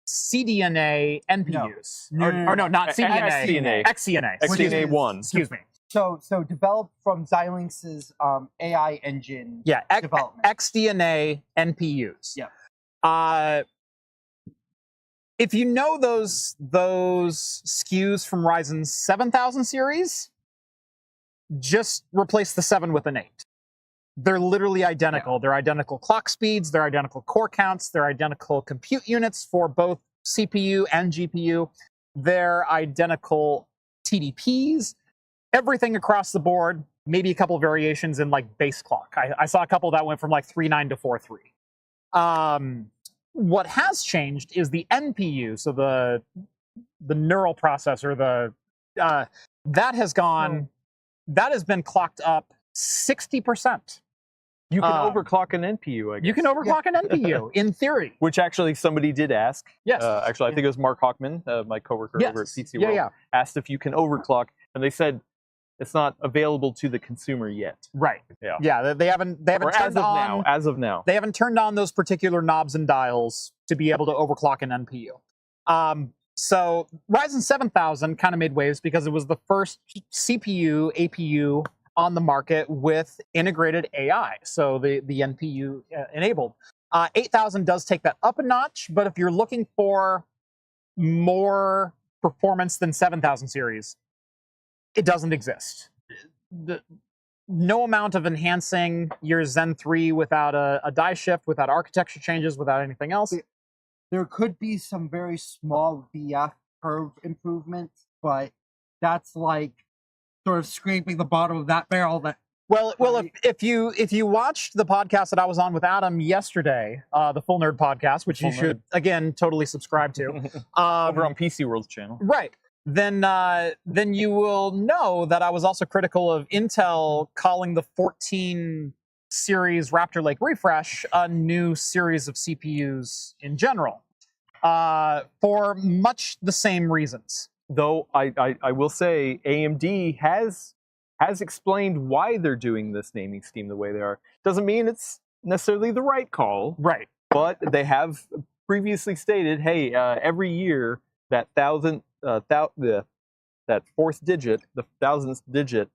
CDNA NPUs. No. Or no, not CDNA. XDNA. XDNA 1. Excuse me. So developed from Xilinx's AI engine Yeah, development. XDNA NPUs. Yeah. If you know those SKUs from Ryzen 7000 series, just replace the 7 with an 8. They're literally identical. Yeah. They're identical clock speeds, they're identical core counts, they're identical compute units for both CPU and GPU. They're identical TDPs, everything across the board. Maybe a couple of variations in like base clock. I saw a couple that went from like 3.9 to 4.3. What has changed is the NPU, so the neural processor, that has been clocked up 60%. You can overclock an NPU, I guess. You can overclock an NPU, in theory. Which actually somebody did ask. Yes. Actually, I think it was Mark Hockman, my coworker over at PC World, asked if you can overclock, and they said it's not available to the consumer yet. Right. Yeah. Yeah. They haven't turned on. As of now. They haven't turned on those particular knobs and dials to be able to overclock an NPU. So Ryzen 7000 kind of made waves because it was the first CPU, APU on the market with integrated AI, so the NPU enabled. 8000 does take that up a notch, but if you're looking for more performance than 7000 series, it doesn't exist. No amount of enhancing your Zen 3 without a die shift, without architecture changes, without anything else. There could be some very small VF curve improvements, but that's like sort of scraping the bottom of that barrel. Well, if you watched the podcast that I was on with Adam yesterday, the Full Nerd podcast, which you should again totally subscribe to, over on PC World's channel, right? Then you will know that I was also critical of Intel calling the 14 series Raptor Lake refresh a new series of CPUs in general, for much the same reasons. Though I will say AMD has explained why they're doing this naming scheme the way they are. Doesn't mean it's necessarily the right call, right? But they have previously stated, hey, every year that fourth digit, the thousandth digit,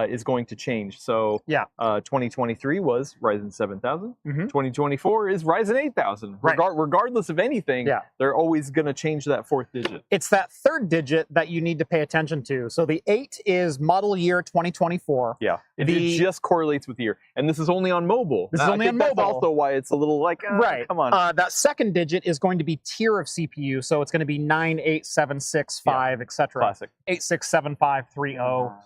is going to change. So 2023 was Ryzen 7000. 2024 is Ryzen 8000. Right. Regardless of anything, they're always going to change that fourth digit. It's that third digit that you need to pay attention to. So the 8 is model year 2024. Yeah, it just correlates with the year. And this is only on mobile. This is only on mobile. That's also why it's a little like, come on. That second digit is going to be tier of CPU. So it's going to be 9, 8, 7, 6, 5, etc. Classic. 8, 6, 7, 5, 3, 0.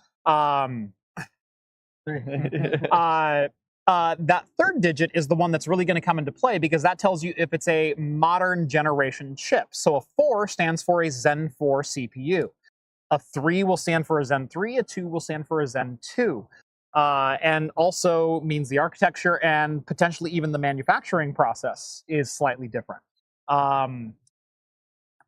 That third digit is the one that's really going to come into play because that tells you if it's a modern generation chip. So a 4 stands for a Zen 4 CPU. A 3 will stand for a Zen 3. A 2 will stand for a Zen 2. And also means the architecture and potentially even the manufacturing process is slightly different.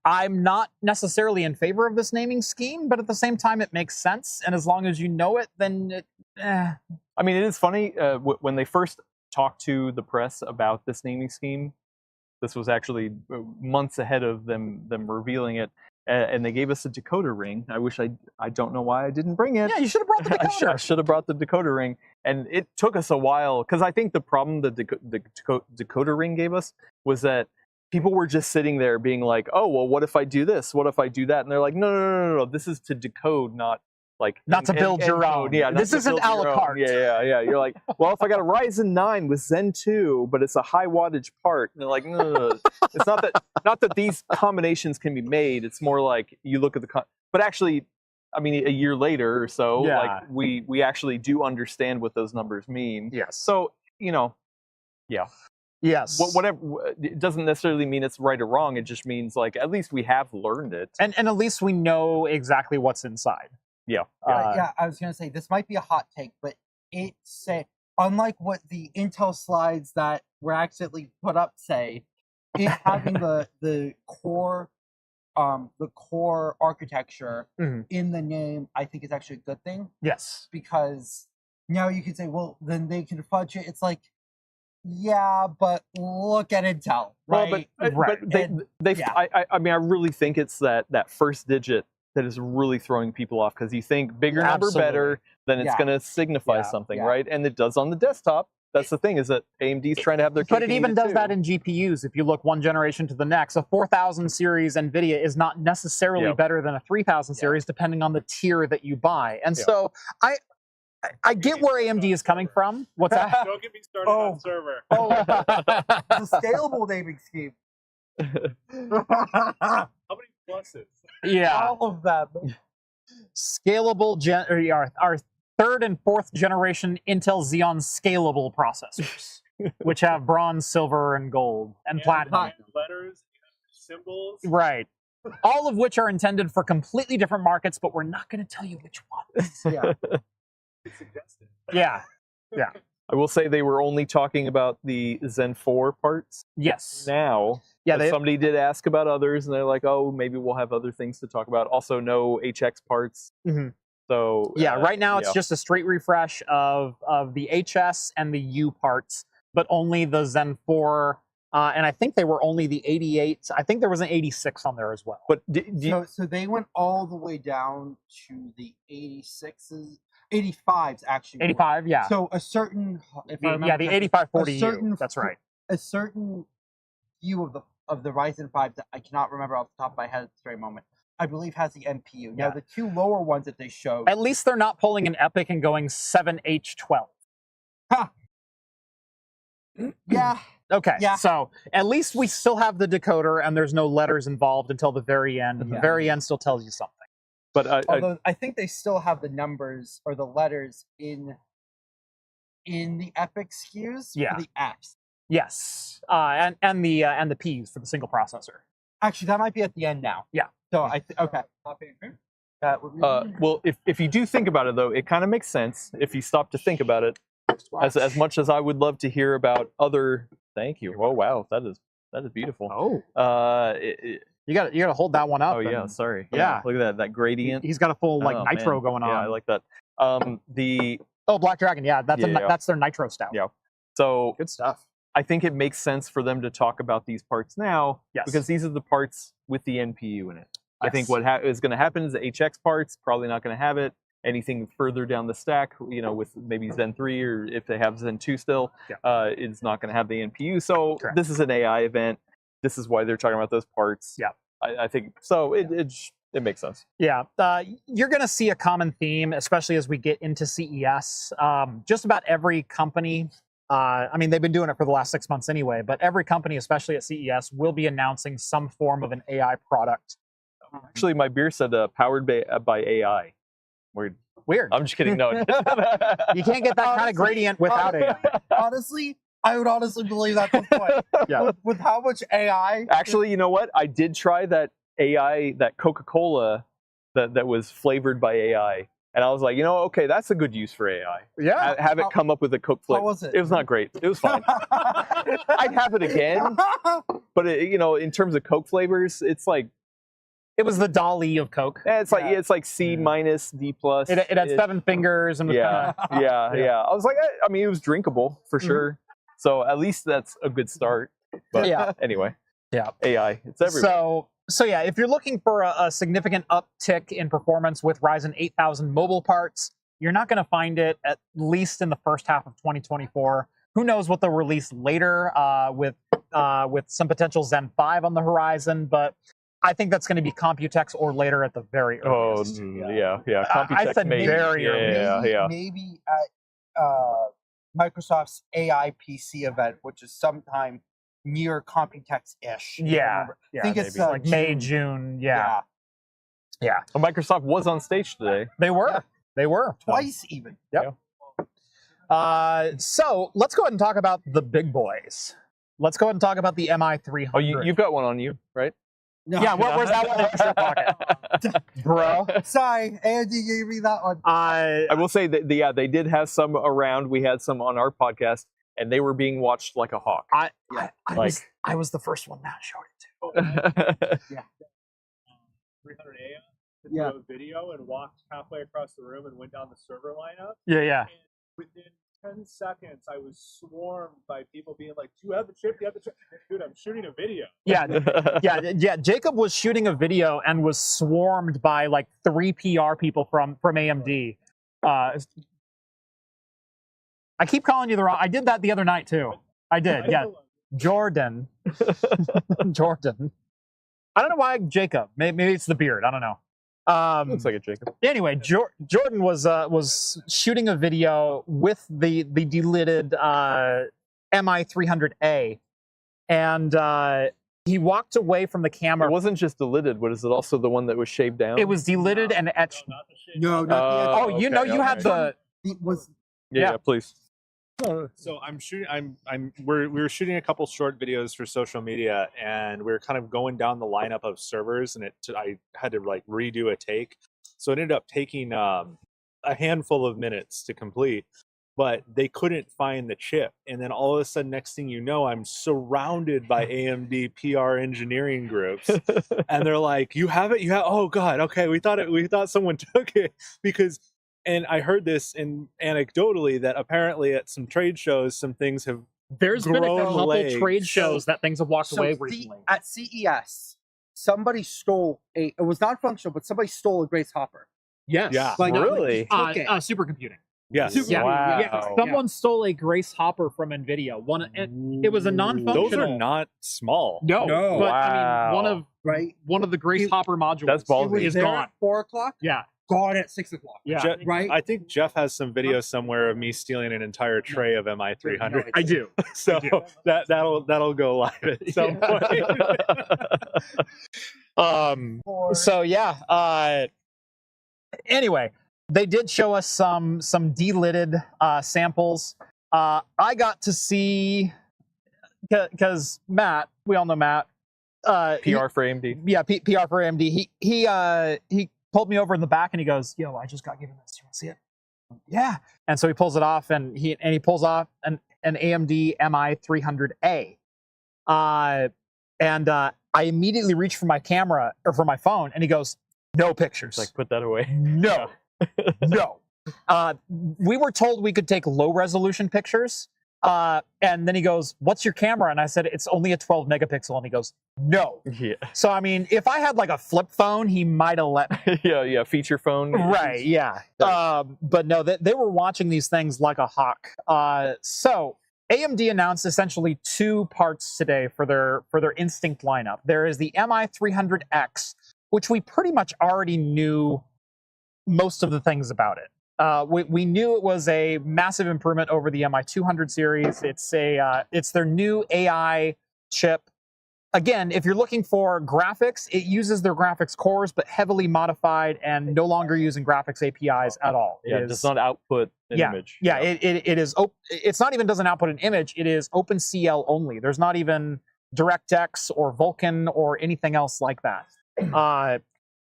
I'm not necessarily in favor of this naming scheme, but at the same time, it makes sense. And as long as you know it, then I mean, it is funny, when they first talked to the press about this naming scheme, this was actually months ahead of them revealing it, and they gave us a decoder ring. I don't know why I didn't bring it. Yeah, you should have brought the decoder. I should have brought the decoder ring. And it took us a while, because I think the problem that the decoder ring gave us was that people were just sitting there being like, oh, well, what if I do this? What if I do that? And they're like, no. This is to decode, not to build your own. Yeah, this isn't a la carte. Yeah. You're like, well, if I got a Ryzen 9 with Zen 2, but it's a high wattage part, and they're like, no. It's not that these combinations can be made. It's more like you look at but actually, I mean, a year later or so, like we actually do understand what those numbers mean. Yes. So Yes. Whatever. It doesn't necessarily mean it's right or wrong. It just means like at least we have learned it, and at least we know exactly what's inside. Yeah. I was gonna say this might be a hot take, but it's unlike what the Intel slides that were accidentally put up say, it having the core architecture in the name, I think is actually a good thing. Yes. Because now you can say, well, then they can fudge it. It's like, yeah, but look at Intel, right? Well, but I mean, I really think it's that first digit that is really throwing people off, because you think bigger number better, then it's going to signify something, right? And it does on the desktop. That's the thing, is that AMD's trying to have their cake. But it even does that in GPUs. If you look one generation to the next, a 4000 series NVIDIA is not necessarily better than a 3000 series, depending on the tier that you buy. And so I get where AMD is coming from. What's that? Don't get me started on server. The scalable naming scheme. How many pluses? Yeah. All of them. scalable our third and fourth generation Intel Xeon scalable processors, which have bronze, silver, and gold, and platinum. Letters, symbols. Right. All of which are intended for completely different markets, but we're not going to tell you which ones. Yeah. Yeah. Yeah. I will say they were only talking about the Zen 4 parts. Yes. Now, Yeah. Somebody did ask about others, and they're like, "Oh, maybe we'll have other things to talk about." Also, no HX parts. Mm-hmm. So yeah, right now it's just a straight refresh of the HS and the U parts, but only the Zen 4. And I think they were only the 88. I think there was an 86 on there as well. But so they went all the way down to the 86s, 85s actually. 85, yeah. So a certain, if I remember, yeah, the 8540U. That's right. A certain few of the Ryzen 5 that I cannot remember off the top of my head at this very moment, I believe has the NPU. Now the two lower ones that they showed. At least they're not pulling an Epic and going 7H12. Ha. Yeah. Okay. Yeah. So at least we still have the decoder, and there's no letters involved until the very end. And the very end still tells you something. But although I think they still have the numbers or the letters in the Epic SKUs for the apps. Yes. And the P's for the single processor. Actually, that might be at the end now. Yeah. So okay. Well, if you do think about it, though, it kind of makes sense if you stop to think about it. As much as I would love to hear about other. Thank you. Oh wow, that is beautiful. Oh. You got to hold that one up. Oh yeah, sorry. Yeah. Look at that gradient. He's got a full nitro going on. Yeah, I like that. Black Dragon. Yeah, that's their nitro stout. Yeah. So good stuff. I think it makes sense for them to talk about these parts now because these are the parts with the NPU in it. Yes. I think what is going to happen is the HX parts probably not going to have it. Anything further down the stack, with maybe Zen 3 or if they have Zen 2 still, it's not going to have the NPU. So this is an AI event. This is why they're talking about those parts. Yeah, I think so. It makes sense. Yeah, you're going to see a common theme, especially as we get into CES. Just about every company. I mean, they've been doing it for the last 6 months anyway, but every company, especially at CES, will be announcing some form of an AI product. Actually, my beer said powered by AI. Weird. I'm just kidding. No. You can't get that kind of gradient without AI. Honestly, I would honestly believe that at this point. Yeah. With how much AI. Actually, you know what? I did try that AI, that Coca-Cola that was flavored by AI. And I was like, okay, that's a good use for AI. Yeah. Have it come up with a Coke flavor. How was it? It was not great. It was fine. I'd have it again. But, in terms of Coke flavors, it's like. It was the Dali of Coke. It's like C minus, D plus. It had 7 fingers. And yeah. I was like, I mean, it was drinkable for sure. So at least that's a good start. But anyway. Yeah. AI. It's everywhere. So yeah, if you're looking for a significant uptick in performance with Ryzen 8000 mobile parts, you're not going to find it at least in the first half of 2024. Who knows what they'll release later with some potential Zen 5 on the horizon, but I think that's going to be Computex or later at the very earliest. Yeah. Computex I said maybe. Very early. Maybe at Microsoft's AI PC event, which is sometime near Computex-ish. Yeah. I think it's like May, June. Yeah. Well, Microsoft was on stage today. They were. Yeah. They were. Twice even. Yep. So let's go ahead and talk about the big boys. Let's go ahead and talk about the MI300. Oh, you've got one on you, right? No. Yeah, where's that one in your pocket? Bro. Sorry, Andy gave me that one. I will say that they did have some around. We had some on our podcast, and they were being watched like a hawk. I was the first one that showed it to. Yeah. 300 to do a video and walked halfway across the room and went down the server lineup. Yeah. And within 10 seconds, I was swarmed by people being like, "Do you have the chip? Do you have the chip?" Dude, I'm shooting a video. Yeah. Jacob was shooting a video and was swarmed by like 3 PR people from AMD. I keep calling you the wrong. I did that the other night too. I did. Yeah, Jordan. Jordan. I don't know why Jacob. Maybe it's the beard. I don't know. Looks like a Jacob. Anyway, Jordan was shooting a video with the delidded MI300A, and he walked away from the camera. It wasn't just delidded. Was it also the one that was shaved down? It was delidded and etched. No, not the Oh, you know, you had the. It was. Yeah, please. So I'm shooting. We were shooting a couple short videos for social media, and we were kind of going down the lineup of servers, and I had to like redo a take, so it ended up taking a handful of minutes to complete. But they couldn't find the chip, and then all of a sudden, next thing you know, I'm surrounded by AMD PR engineering groups, and they're like, "You have it? You have? Oh God, okay, we thought someone took it because." And I heard this anecdotally that apparently at some trade shows, some things have There's been a grown couple legs. trade shows that things have walked away So recently. at CES, somebody stole it was non-functional, but somebody stole a Grace Hopper. Yes. Yeah. Like, Really? took it. Supercomputing. Yes. Super- Yeah. Wow. Yeah. Someone stole a Grace Hopper from NVIDIA. It was a non-functional. Those are not small. No, No. but I mean, Wow. Right? one of the Grace It- Hopper modules That's It ballsy. was is there gone. at 4 o'clock, Yeah. gone at 6 o'clock. Yeah. Right? I think Jeff has some video somewhere of me stealing an entire tray of MI300. I do. So that'll go live at some point. So yeah. Anyway, they did show us some delidded samples. I got to see because Matt, we all know Matt. PR for AMD. Yeah, PR for AMD. He pulled me over in the back and he goes, "Yo, I just got given this. You want to see it?" Yeah. And so he pulls it off and he pulls off an AMD MI300A. I immediately reach for my camera or for my phone and he goes, "No pictures." Like, put that away. No. No. We were told we could take low resolution pictures. And then he goes, "What's your camera?" And I said, "It's only a 12 megapixel." And he goes, "No." Yeah. So, I mean, if I had like a flip phone, he might have let me. Yeah. Feature phone. Right, yeah. But no, they were watching these things like a hawk. So AMD announced essentially 2 parts today for their Instinct lineup. There is the MI300X, which we pretty much already knew most of the things about it. We knew it was a massive improvement over the MI200 series. It's their new AI chip. Again, if you're looking for graphics, it uses their graphics cores, but heavily modified and no longer using graphics APIs at all. It does not output an image. Yeah, it is. It's not even doesn't output an image. It is OpenCL only. There's not even DirectX or Vulkan or anything else like that.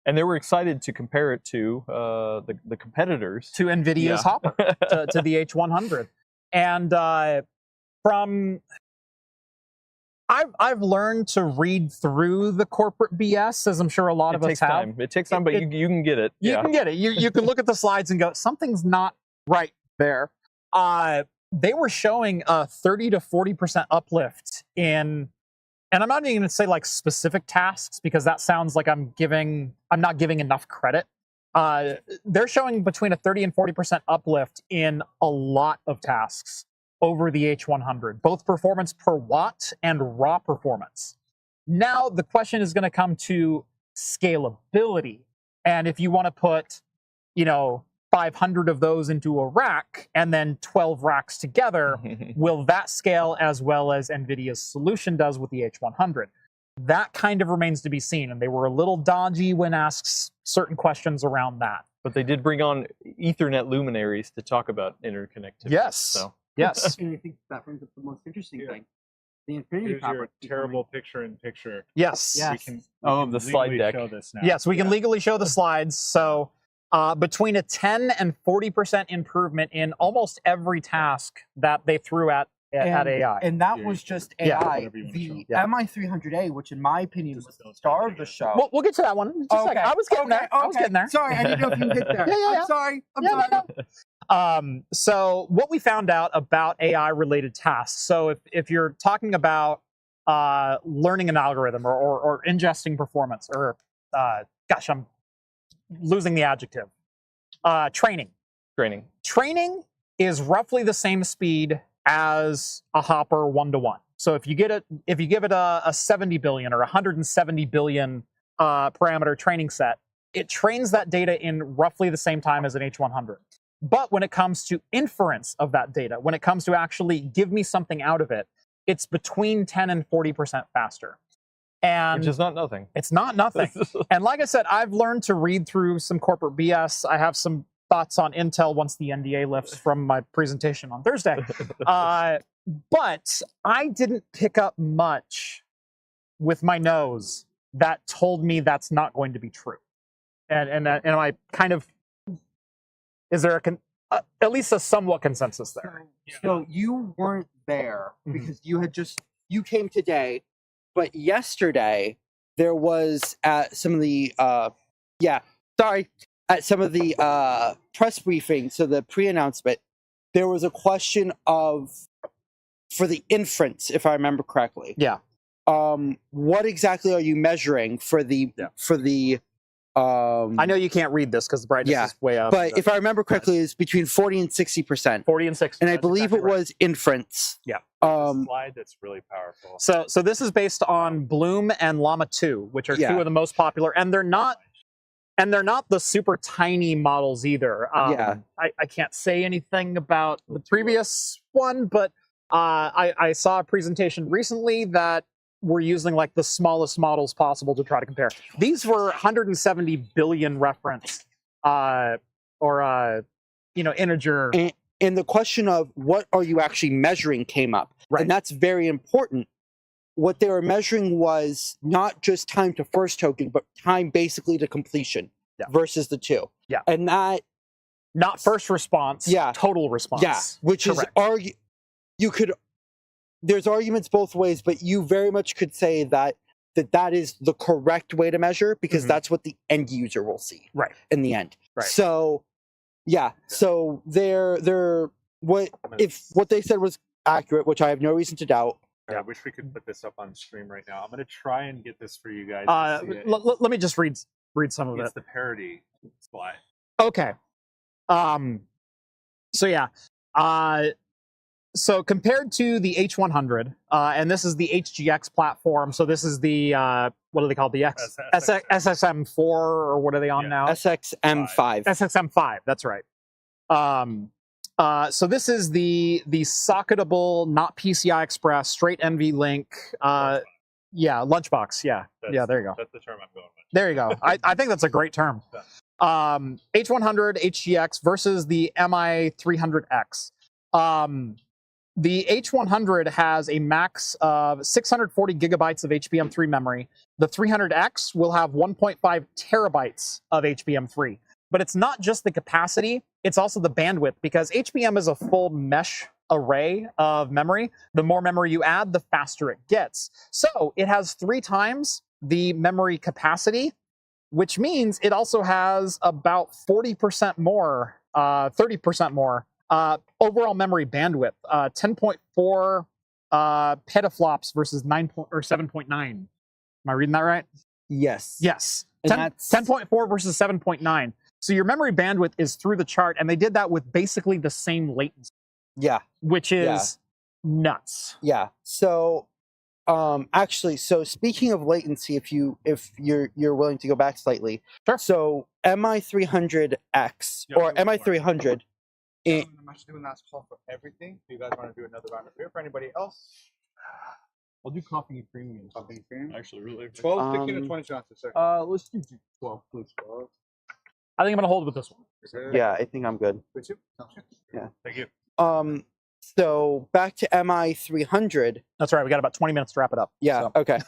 And they were excited to compare it to the competitors. To NVIDIA's Hopper, to the H100. And I've learned to read through the corporate BS, as I'm sure a lot of us have. It takes time, but you can get it. You can get it. You can look at the slides and go, something's not right there. They were showing a 30 to 40% uplift in, and I'm not even going to say like specific tasks because that sounds like I'm not giving enough credit. They're showing between a 30 and 40% uplift in a lot of tasks over the H100, both performance per watt and raw performance. Now the question is going to come to scalability. And if you want to put, 500 of those into a rack and then 12 racks together, will that scale as well as NVIDIA's solution does with the H100? That kind of remains to be seen. And they were a little dodgy when asked certain questions around that. But they did bring on Ethernet luminaries to talk about interconnectivity. Yes. So. Yes. And I think that brings up the most interesting thing. The Infinity Here's your Fabric. terrible picture-in-picture. Yes. Yeah. We can The slide legally deck. show this now. Yes, we can legally show the slides. So between a 10 and 40% improvement in almost every task that they threw at AI. And that was just Yeah. AI. Whatever you wanna The show. Yeah. MI300A, which in my opinion was the star of the show. We'll get to that one. Just a second. I was getting there. I was getting there. Sorry, I didn't know if you hit there. Yeah. I'm sorry. I'm Yeah, sorry. no. So what we found out about AI related tasks. So if you're talking about learning an algorithm or ingesting performance or gosh, I'm losing the adjective. Training is roughly the same speed as a Hopper 1-to-1. So if you give it a 70 billion or 170 billion parameter training set, it trains that data in roughly the same time as an H100. But when it comes to inference of that data, when it comes to actually give me something out of it, it's between 10 and 40% faster. And which is not nothing. It's not nothing. And like I said, I've learned to read through some corporate BS. I have some thoughts on Intel once the NDA lifts from my presentation on Thursday. But I didn't pick up much with my nose that told me that's not going to be true. And I kind of, is there at least a somewhat consensus there? So you weren't there because you came today, but yesterday there was at some of the at some of the press briefings, so the pre-announcement, there was a question for the inference, if I remember correctly. Yeah. What exactly are you measuring for the I know you can't read this because the brightness is way up. But if I remember correctly, it's between 40 and 60%. 40 and 60. And I believe it was inference. Yeah. Slide that's really powerful. So this is based on Bloom and Llama 2, which are two of the most popular, and they're not the super tiny models either. I can't say anything about the previous one, but I saw a presentation recently that we're using like the smallest models possible to try to compare. These were 170 billion reference integer. And the question of what are you actually measuring came up. Right. And that's very important. What they were measuring was not just time to first token, but time basically to completion versus the two. Yeah. And that... Not first response, total response. Yeah, which correct. There's arguments both ways, but you very much could say that is the correct way to measure because that's what the end user will see in the end. Right. So, so what they said was accurate, which I have no reason to doubt. I wish we could put this up on stream right now. I'm going to try and get this for you guys. Let me just read some of it. It's the parody slide. Okay. So compared to the H100, and this is the HGX platform. So this is the what do they call the SXM4 or what are they on now? SXM5. SXM5. That's right. So this is the socketable, not PCI Express, straight NVLink. Lunchbox. Yeah. There you go. That's the term I'm going with. There you go. I think that's a great term. H100 HGX versus the MI300X. The H100 has a max of 640 gigabytes of HBM3 memory. The 300X will have 1.5 terabytes of HBM3. But it's not just the capacity, it's also the bandwidth, because HBM is a full mesh array of memory. The more memory you add, the faster it gets. So it has 3 times the memory capacity, which means it also has about 40% more, 30% more overall memory bandwidth, 10.4 petaflops versus 7.9. Am I reading that right? Yes. 10.4 versus 7.9. So your memory bandwidth is through the chart, and they did that with basically the same latency. Yeah. Which is nuts. Yeah. So actually, so speaking of latency, if you're willing to go back slightly. Sure. So MI300X or MI300 I'm actually doing last call for everything. Do you guys want to do another round of beer for anybody else? I'll do coffee and premium. Coffee and premium? Actually, really. 12, 16, or 22 ounces, sir. Let's do 12, please. 12. I think I'm going to hold with this one. Yeah, I think I'm good. With you? Yeah. Thank you. So back to MI300. That's right. We got about 20 minutes to wrap it up. Yeah. So. Okay.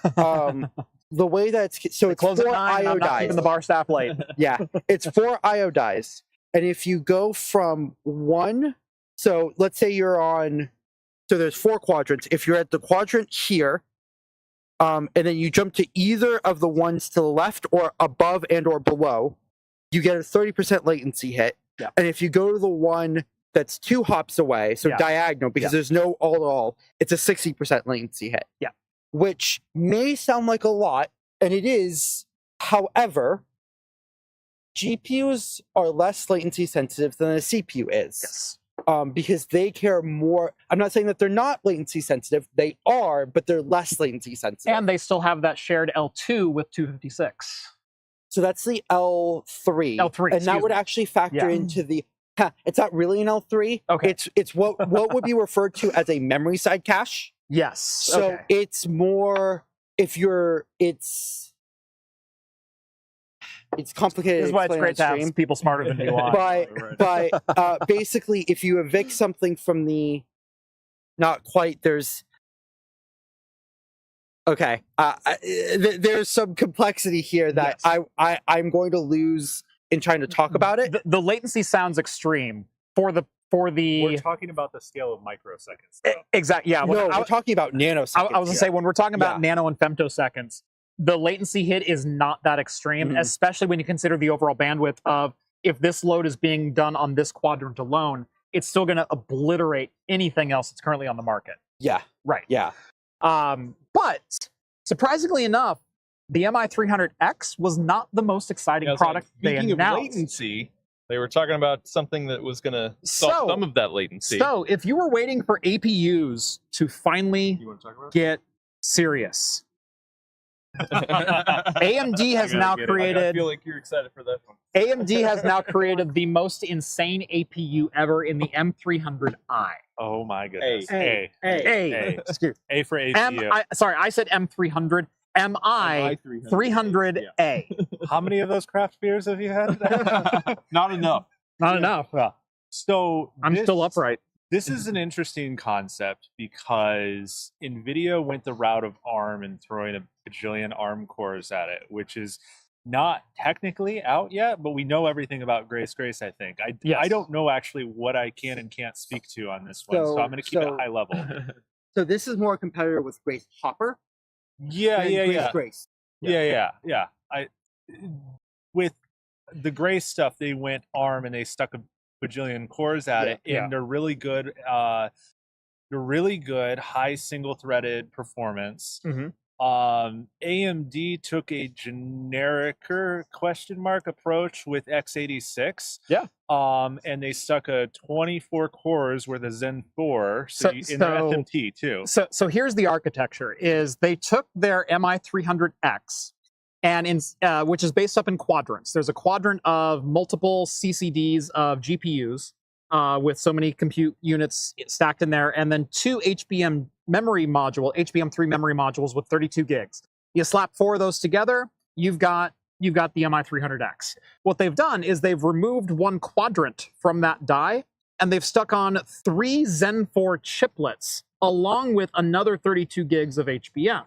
The way that it's it's close 4 at 9, IO I'm not dies. keeping the bar staff late. Yeah, it's 4 IO dies. And if you go from 1, so let's say you're on, so there's 4 quadrants. If you're at the quadrant here, and then you jump to either of the ones to the left or above and or below, you get a 30% latency hit. Yeah. And if you go to the one that's 2 hops away, so diagonal, because there's no all, it's a 60% latency hit. Yeah. Which may sound like a lot, and it is. However, GPUs are less latency sensitive than a CPU is. Yes. Because they care more. I'm not saying that they're not latency sensitive. They are, but they're less latency sensitive. And they still have that shared L2 with 256. So that's the L3. L3, and that would actually factor into the. It's not really an L3. Okay. It's what would be referred to as a memory side cache. Yes. So it's more it's complicated. This is why it's great to have people smarter than you on. But basically, if you evict something from the, not quite, there's, okay, there's some complexity here that I'm going to lose in trying to talk about it. The latency sounds extreme for the. We're talking about the scale of microseconds. Exactly. Yeah. No, we're talking about nanoseconds. I was going to say, when we're talking about nano and femtoseconds, the latency hit is not that extreme, especially when you consider the overall bandwidth of, if this load is being done on this quadrant alone, it's still going to obliterate anything else that's currently on the market. Yeah. Right. Yeah. But surprisingly enough, the MI300X was not the most exciting product they announced. Speaking of latency, they were talking about something that was going to solve some of that latency. So if you were waiting for APUs to finally get serious, AMD has now created. I feel like you're excited for that one. AMD has now created the most insane APU ever in the M300i. Oh my goodness! A for APU. Sorry, I said M300. MI300A. How many of those craft beers have you had? Not enough. Not enough. So I'm still upright. This is an interesting concept because NVIDIA went the route of ARM and throwing a bajillion ARM cores at it, which is not technically out yet, but we know everything about Grace, I think. I don't know actually what I can and can't speak to on this one, so I'm going to keep it high level. So this is more a competitor with Grace Hopper. Grace. With the Grace stuff, they went ARM and they stuck a bajillion cores at it, and they're really good. They're really good high single-threaded performance. AMD took a genericer approach with x86. And they stuck a 24 cores worth of Zen 4 in their SMT too. So here's the architecture: is they took their MI300X, and which is based up in quadrants. There's a quadrant of multiple CCDs of GPUs with so many compute units stacked in there, and then two HBM3 memory modules with 32 gigs. You slap 4 of those together, you've got the MI300X. What they've done is they've removed one quadrant from that die, and they've stuck on 3 Zen 4 chiplets along with another 32 gigs of HBM.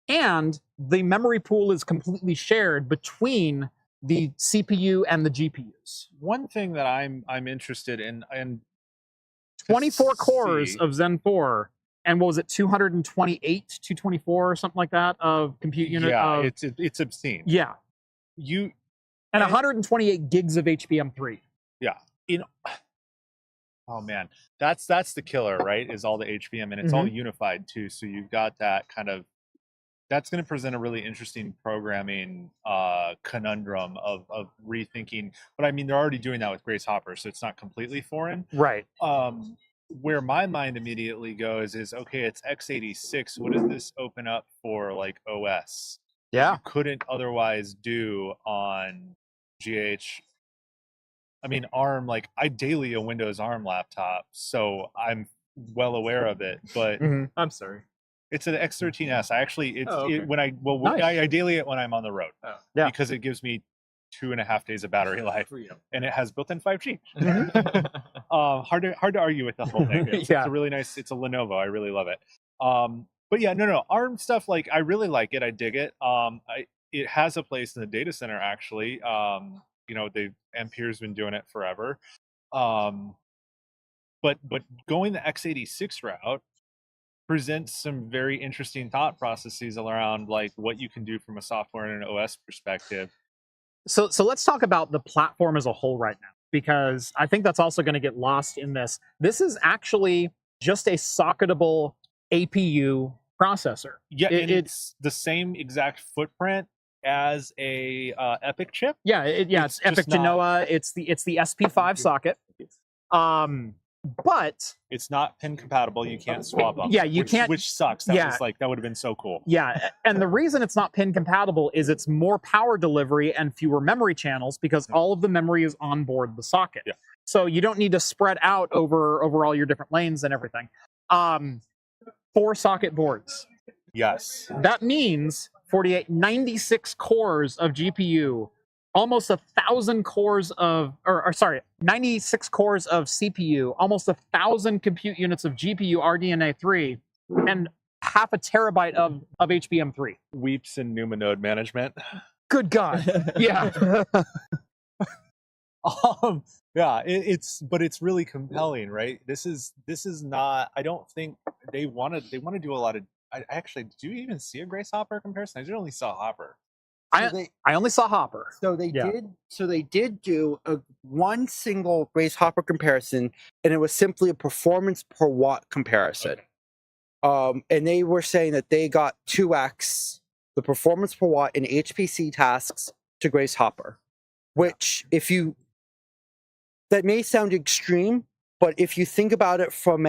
And the memory pool is completely shared between the CPU and the GPUs. One thing that I'm interested in, and 24 cores of Zen 4, and what was it, 228, 224 or something like that of compute unit? Yeah, it's obscene. Yeah. And 128 gigs of HBM3. Yeah. Oh man, that's the killer, right? Is all the HBM, and it's all unified too. So you've got that kind of. That's going to present a really interesting programming conundrum of rethinking. But I mean, they're already doing that with Grace Hopper, so it's not completely foreign. Right. Where my mind immediately goes is, okay, it's x86. What does this open up for, like, OS? Yeah. You couldn't otherwise do on GH. I mean, ARM, like, I daily a Windows ARM laptop, so I'm well aware of it. But I'm sorry. It's an X13S. I actually, Nice. I daily it when I'm on the road Yeah. because it gives me 2.5 days of battery life, and it has built-in 5G. Hard to argue with the whole thing. It's a really nice. It's a Lenovo. I really love it. But yeah, no, ARM stuff, like, I really like it. I dig it. It has a place in the data center actually. Ampere's been doing it forever. But going the x86 route presents some very interesting thought processes around, like, what you can do from a software and an OS perspective. So let's talk about the platform as a whole right now, because I think that's also going to get lost in this. This is actually just a socketable APU processor. Yeah, it's the same exact footprint as a EPYC chip. Yeah, it's EPYC Genoa. It's the SP5 socket. But it's not pin compatible. You can't swap them. Yeah, you can't. Which sucks. That would have been so cool. Yeah, and the reason it's not pin compatible is it's more power delivery and fewer memory channels, because all of the memory is on board the socket. Yeah. So you don't need to spread out over all your different lanes and everything. 4 socket boards. Yes. That means 96 cores of GPU, almost 1,000 cores of, or sorry, 96 cores of CPU, almost 1,000 compute units of GPU RDNA 3, and half a terabyte of HBM3. Weeps in NUMA node management. Good God. Yeah. Yeah, but it's really compelling, right? This is not. I don't think they want to do a lot of. I actually, do you even see a Grace Hopper comparison? I just only saw Hopper. I only saw Hopper. So they did do one single Grace Hopper comparison, and it was simply a performance per watt comparison. Okay. And they were saying that they got 2x the performance per watt in HPC tasks to Grace Hopper, which that may sound extreme, but if you think about it from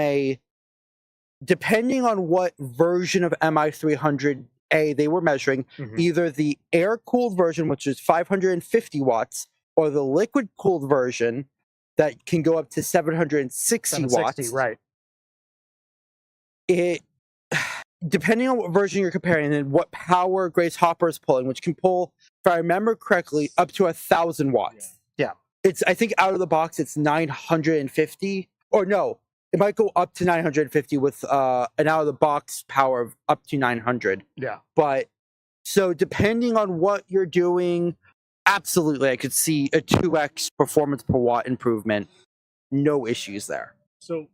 depending on what version of MI300A they were measuring, either the air-cooled version, which is 550 watts, or the liquid-cooled version that can go up to 760 watts. Right. Depending on what version you're comparing and what power Grace Hopper is pulling, which can pull, if I remember correctly, up to 1,000 watts. Yeah. I think out of the box, it's 950. Or no, it might go up to 950 with an out of the box power of up to 900. Yeah. But so depending on what you're doing, absolutely, I could see a 2x performance per watt improvement. No issues there. So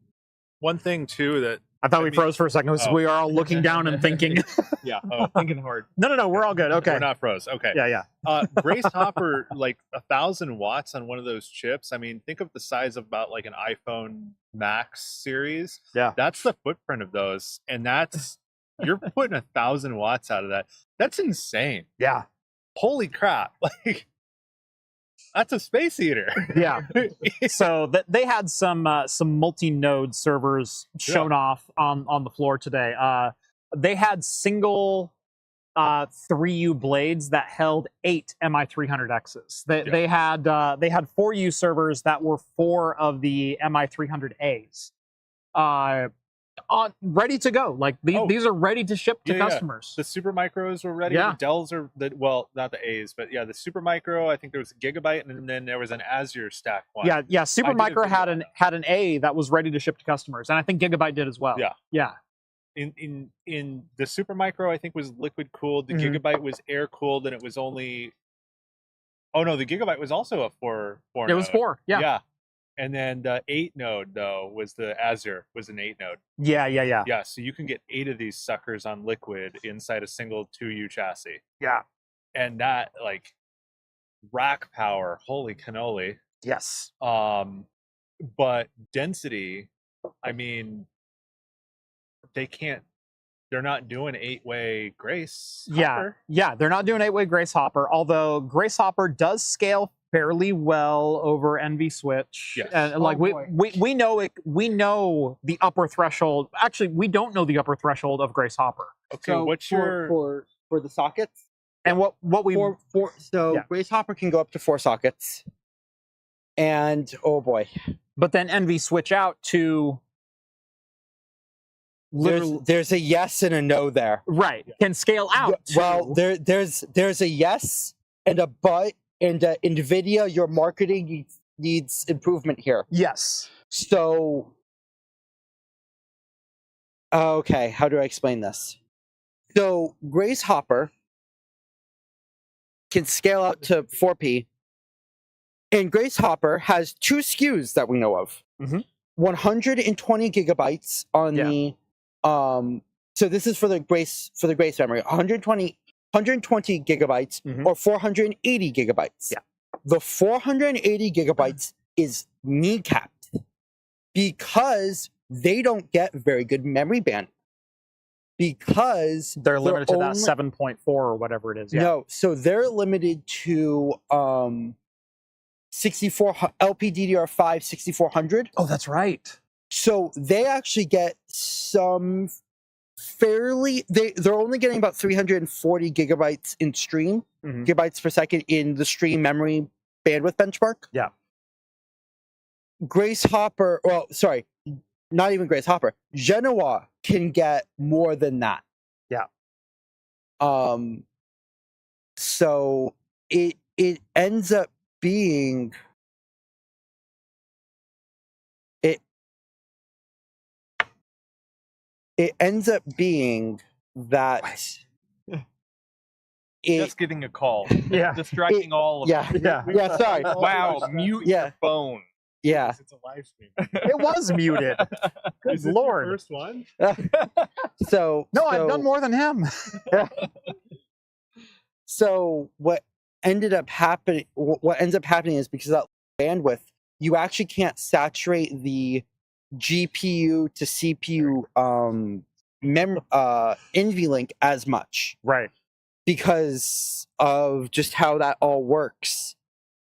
one thing too that I thought we froze for a second. We are all looking down and thinking. Yeah, thinking hard. No, we're all good. Okay, we're not froze. Okay. Yeah. Grace Hopper, like 1,000 watts on one of those chips. I mean, think of the size of about like an iPhone Max series. Yeah, that's the footprint of those, and you're putting 1,000 watts out of that. That's insane. Yeah. Holy crap! Like. That's a space heater. Yeah. So they had some multi-node servers shown off on the floor today. They had single 3U blades that held 8 MI300Xs. They had 4U servers that were 4 of the MI300As. Ready to go. Like these are ready to ship to customers. The super micros were ready. Yeah. The Dells are not the A's, but yeah, the super micro. I think there was a Gigabyte, and then there was an Azure stack one. Yeah. Super micro had an A that was ready to ship to customers, and I think Gigabyte did as well. Yeah. In the super micro, I think was liquid cooled. The Gigabyte was air cooled, and it was only. Oh no, the Gigabyte was also a 4. It was 4. Yeah. Yeah. And then the 8 node though was the Azure was an 8 node. Yeah. Yeah, so you can get 8 of these suckers on liquid inside a single 2U chassis. Yeah. And that like rack power, holy cannoli. Yes. But density, I mean, they're not doing 8-way Grace Hopper. Yeah, they're not doing 8-way Grace Hopper, although Grace Hopper does scale fairly well over NV Switch. Yes. And like we know it, we know the upper threshold. Actually, we don't know the upper threshold of Grace Hopper. Okay, so what's for the sockets? And what we Grace Hopper can go up to 4 sockets. And oh boy. But then NV switch out to there's a yes and a no there. Right. Can scale out. Well, there's a yes and a but, and NVIDIA, your marketing needs improvement here. Yes. So, okay, how do I explain this? So, Grace Hopper can scale out to 4P, and Grace Hopper has 2 SKUs that we know of. 120 gigabytes on the so this is for the Grace memory. 120 gigabytes or 480 gigabytes. Yeah. The 480 gigabytes is kneecapped because they don't get very good memory bandwidth. Because they're limited to that 7.4 or whatever it is. Yeah. No, so they're limited to 64 LPDDR5 6400. Oh, that's right. So they actually get some they're only getting about 340 gigabytes in stream, gigabytes per second in the stream memory bandwidth benchmark. Yeah. Grace Hopper, well, sorry, not even Grace Hopper. Genoa can get more than that. Yeah. So it ends up being it ends up being that Just getting a call. Yeah. Distracting all of yeah. us. Sorry. Wow, mute Yeah. your phone. Yeah. It's a live stream. It was muted. Good Is this Lord. your first one? So I've done more than him. So what ends up happening is because of that bandwidth, you actually can't saturate the GPU to CPU NVLink as much Right. because of just how that all works.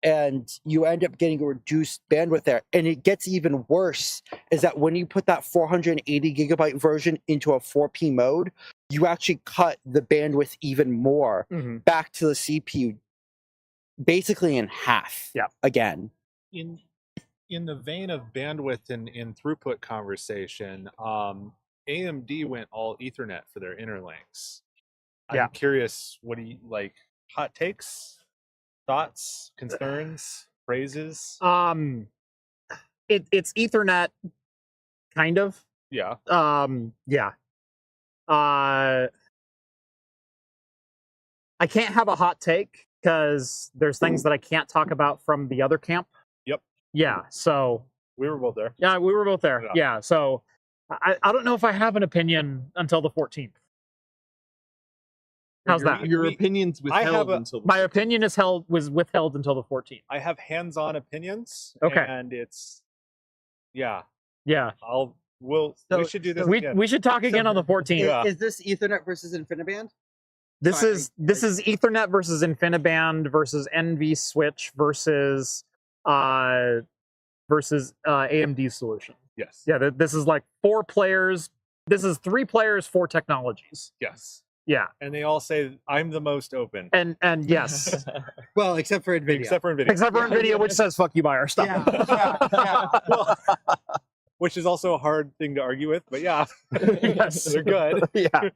And you end up getting a reduced bandwidth there. And it gets even worse is that when you put that 480 gigabyte version into a 4P mode, you actually cut the bandwidth even more back to the CPU, basically in half. Yeah. Again. In the vein of bandwidth and throughput conversation, AMD went all Ethernet for their interlinks. I'm curious, what do you like? Hot takes, thoughts, concerns, praises? It's Ethernet, kind of. Yeah. Yeah. I can't have a hot take because there's things that I can't talk about from the other camp. Yep. Yeah. So we were both there. Yeah, we were both there. Yeah. So I don't know if I have an opinion until the 14th. How's that? Your opinion's withheld until my opinion was withheld until the 14th. I have hands-on opinions. Okay. And it's yeah. So, we should do this again. We should talk again on the 14th. Is this Ethernet versus InfiniBand? This is Ethernet versus InfiniBand versus NV switch versus AMD solution. Yes. Yeah, this is like 4 players. This is 3 players, 4 technologies. Yes. Yeah. And they all say I'm the most open. And yes. Well, except for NVIDIA. Except for NVIDIA, which says fuck you, buy our stuff. Yeah. Well, which is also a hard thing to argue with, but yeah. Yes. They're good. Yeah.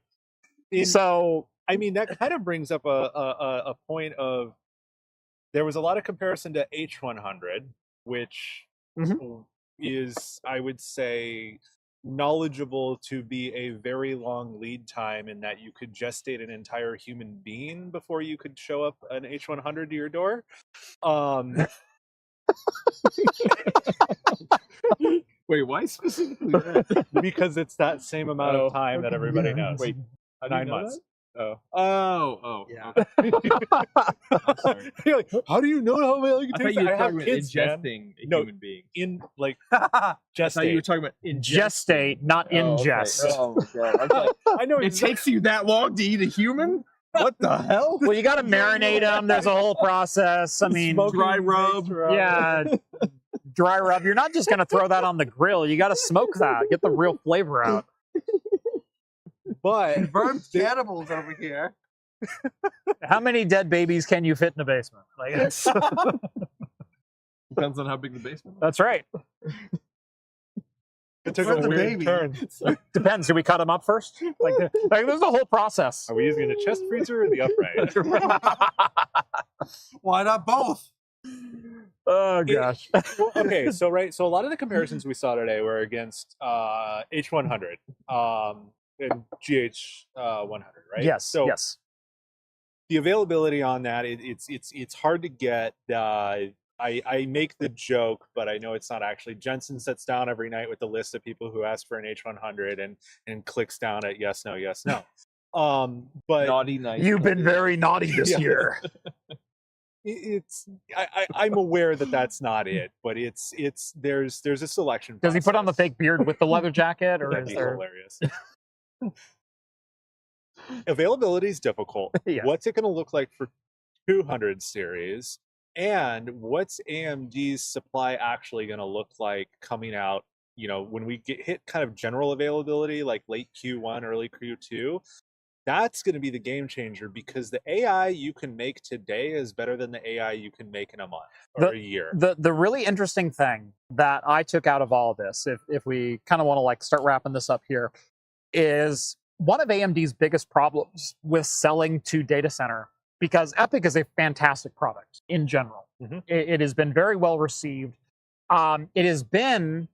So I mean, that kind of brings up a point of there was a lot of comparison to H100, which is, I would say, knowledgeable to be a very long lead time in that you could gestate an entire human being before you could show up an H100 to your door. Wait, why specifically that? Because it's that same amount of time that everybody knows. Wait, 9 months. Yeah. I'm sorry. You're like, how do you know how long it I takes? thought you were I have talking about kids, man. ingesting a No, human being. In like I thought you were gestate. talking about gestate, not ingest. Oh my god! I was like, I know it takes you that long to eat a human? What the hell? Well, you got to marinate them. There's a whole process. I mean, Dry rub. yeah, dry rub. You're not just going to throw that on the grill. You got to smoke that. Get the real flavor out. But Confirmed cannibals over here. How many dead babies can you fit in a basement? Like, it's, Depends on how big the basement is. that's right. it took Where's a the weird baby? turn. Depends. Do we cut them up first? Like there's a whole process. Are we using the chest freezer or the upright? Why not both? Oh gosh. Well, okay, so a lot of the comparisons we saw today were against H100 and GH100, right? Yes. So yes. the availability on that, it's hard to get. I make the joke, but I know it's not actually. Jensen sits down every night with a list of people who asked for an H100 and clicks down at yes, no, yes, no. But Naughty night. You've been very naughty this year. I'm aware that that's not it, but there's a selection. Does he put on the process. fake beard with the leather jacket, or That'd is be there? hilarious. Availability is difficult. Yeah. What's it going to look like for 200 series? And what's AMD's supply actually going to look like coming out, when we hit kind of general availability, like late Q1, early Q2? That's going to be the game changer, because the AI you can make today is better than the AI you can make in a month or a year. The really interesting thing that I took out of all of this, if we kind of want to start wrapping this up here, is one of AMD's biggest problems with selling to data center, because EPYC is a fantastic product in general. It has been very well received. It has been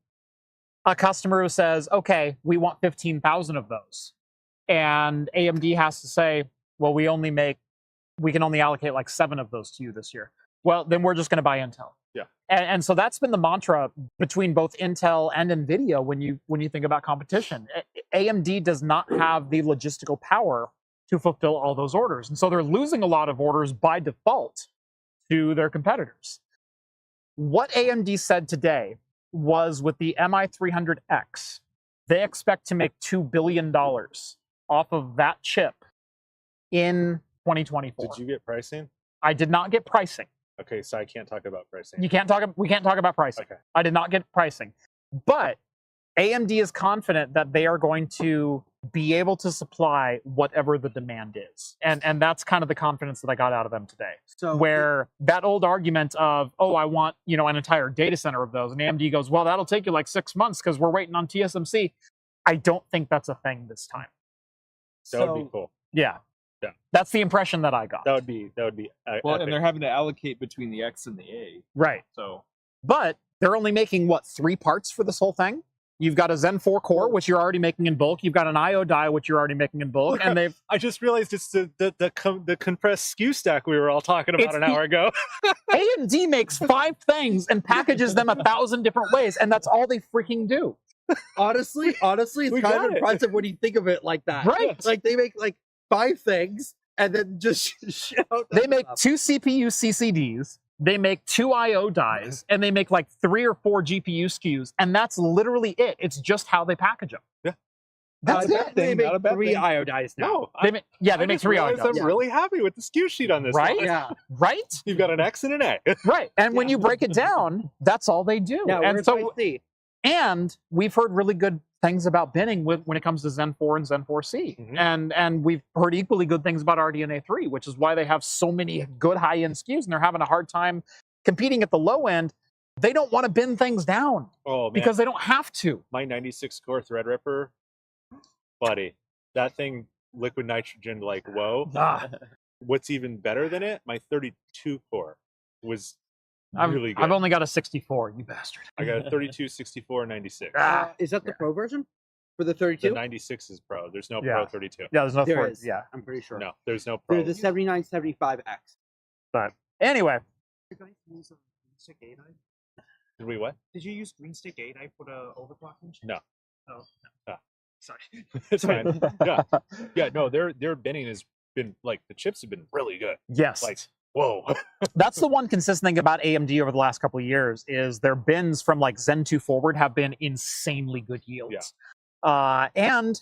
a customer who says, okay, we want 15,000 of those. And AMD has to say, well, we can only allocate like 7 of those to you this year. Well, then we're just going to buy Intel. Yeah. And so that's been the mantra between both Intel and NVIDIA when you think about competition. AMD does not have the logistical power to fulfill all those orders. And so they're losing a lot of orders by default to their competitors. What AMD said today was with the MI300X, they expect to make $2 billion off of that chip in 2024. Did you get pricing? I did not get pricing. Okay, so I can't talk about pricing. We can't talk about pricing. Okay. I did not get pricing. But AMD is confident that they are going to be able to supply whatever the demand is. And that's kind of the confidence that I got out of them today. So where that old argument of, oh, I want, an entire data center of those. And AMD goes, well, that'll take you like 6 months because we're waiting on TSMC. I don't think that's a thing this time. That would be cool. Yeah. Yeah. That's the impression that I got. That would be well, epic. And they're having to allocate between the X and the A. Right. So, but they're only making 3 parts for this whole thing? You've got a Zen 4 core, which you're already making in bulk. You've got an IO die, which you're already making in bulk. And I just realized it's the compressed SKU stack we were all talking about an hour ago. AMD makes 5 things and packages them 1,000 different ways, and that's all they freaking do. Honestly, it's kind of impressive when you think of it like that. Right. Like they make 5 things and then just shout. They make 2 CPU CCDs. They make 2 IO dies, and they make 3 or 4 GPU SKUs, and that's literally it. It's just how they package them. Yeah. That's it. They make 3 IO dies now. No, they make 3 IO dies. I'm really happy with the SKU sheet on this. Right? One. Yeah. Right? You've got an X and an A. Right. And when you break it down, that's all they do. Yeah, and so we've heard really good things about binning when it comes to Zen 4 and Zen 4C. And we've heard equally good things about RDNA 3, which is why they have so many good high-end SKUs, and they're having a hard time competing at the low end. They don't want to bin things down because they don't have to. My 96 core Threadripper, buddy, that thing liquid nitrogen whoa. What's even better than it? My 32 core was really good. I've only got a 64, you bastard. I got a 32, 64, 96. Is that the Pro version for the 32? The 96 is Pro. There's no Pro 32. Yeah, there's no there Pro. is. Yeah, I'm pretty sure. No, there's no Pro. There's the 7975X. But anyway. Did you use Green Stick 8 eye? Did we what? Did you use Green Stick 8 eye for the overclocking? No. Oh, no. Sorry. It's fine. Yeah, no, their binning has been the chips have been really good. Yes. Whoa. That's the one consistent thing about AMD over the last couple of years is their bins from Zen 2 forward have been insanely good yields. Yeah. And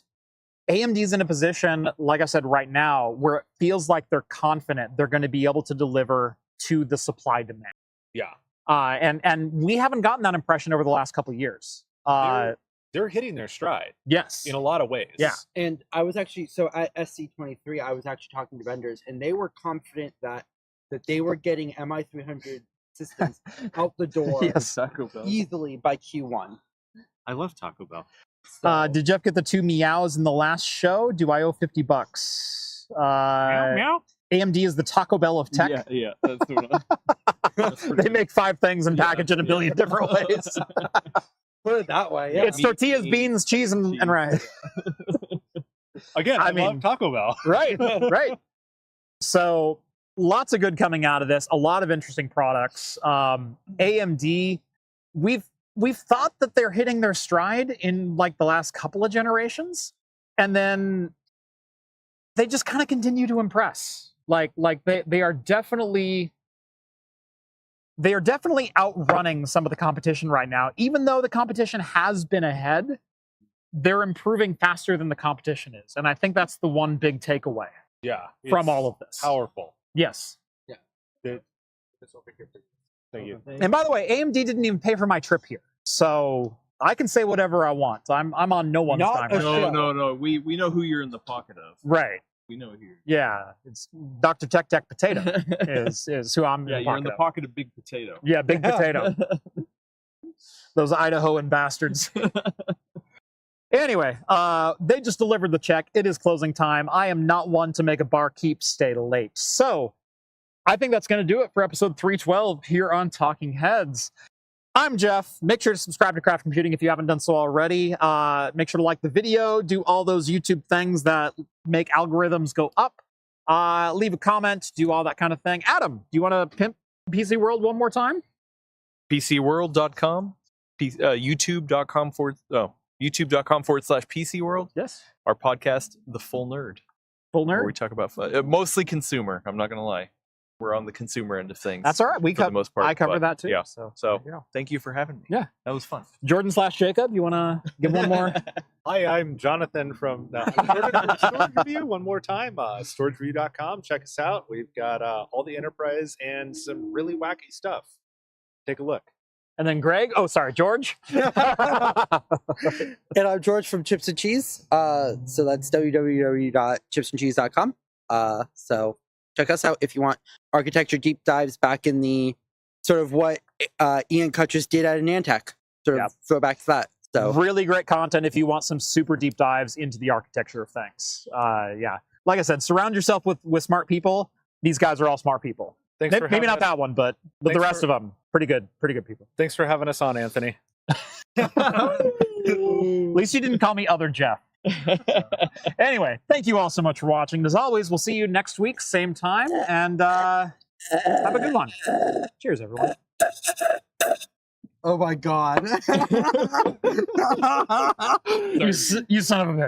AMD's in a position, like I said, right now, where it feels like they're confident they're going to be able to deliver to the supply demand. Yeah. And we haven't gotten that impression over the last couple of years. They're hitting their stride. Yes. In a lot of ways. Yeah. And I was actually, at SC23, I was actually talking to vendors, and they were confident that they were getting MI300 systems out the door easily by Q1. I love Taco Bell. So, did Jeff get the 2 meows in the last show? Do I owe $50? Meow. AMD is the Taco Bell of tech. Yeah, that's the one. They make 5 things and package it a billion different ways. Put it that way. Yeah. It's tortillas, beans, cheese, and rice. Again, I love Taco Bell. Right. So lots of good coming out of this. A lot of interesting products. AMD, we've thought that they're hitting their stride in the last couple of generations, and then they just kind of continue to impress. They are definitely outrunning some of the competition right now. Even though the competition has been ahead, they're improving faster than the competition is. And I think that's the one big takeaway from all of this. Powerful. Yes. Yeah. Thank you. And by the way, AMD didn't even pay for my trip here. So I can say whatever I want. I'm on no one's time. No. We know who you're in the pocket of. Right. We know here. Yeah, it's Dr. Tech Potato is who I'm. Yeah, you're in the pocket of Big Potato. Yeah, Big Potato. Those Idahoan bastards. Anyway, they just delivered the check. It is closing time. I am not one to make a barkeep stay late. So I think that's going to do it for episode 312 here on Talking Heads. I'm Jeff. Make sure to subscribe to Craft Computing if you haven't done so already. Make sure to like the video, do all those YouTube things that make algorithms go up. Leave a comment, do all that kind of thing. Adam, do you want to pimp PC World one more time? PCWorld.com, YouTube.com/PC World. Yes. Our podcast, The Full Nerd. Full Nerd? Where we talk about mostly consumer. I'm not going to lie. We're on the consumer end of things. That's all right. For the most part. I cover that too. Yeah. So Thank you for having me. Yeah. That was fun. Jordan/Jacob, you want to give one more? Hi, I'm Jonathan from Storage Review. One more time, storagereview.com. Check us out. We've got all the enterprise and some really wacky stuff. Take a look. And then Greg. Oh, sorry, George. And I'm George from Chips and Cheese. So that's www.chipsandcheese.com. So check us out if you want architecture deep dives back in the sort of what Ian Cuttress did at Anantech. Sort of throw back to that. So really great content if you want some super deep dives into the architecture of things. Yeah. Like I said, surround yourself with smart people. These guys are all smart people. Maybe not that one, but the rest of them, pretty good people. Thanks for having us on, Anthony. At least you didn't call me Other Jeff. Anyway, thank you all so much for watching. As always, we'll see you next week, same time, and have a good one. Cheers, everyone. oh my god. You son of a bitch.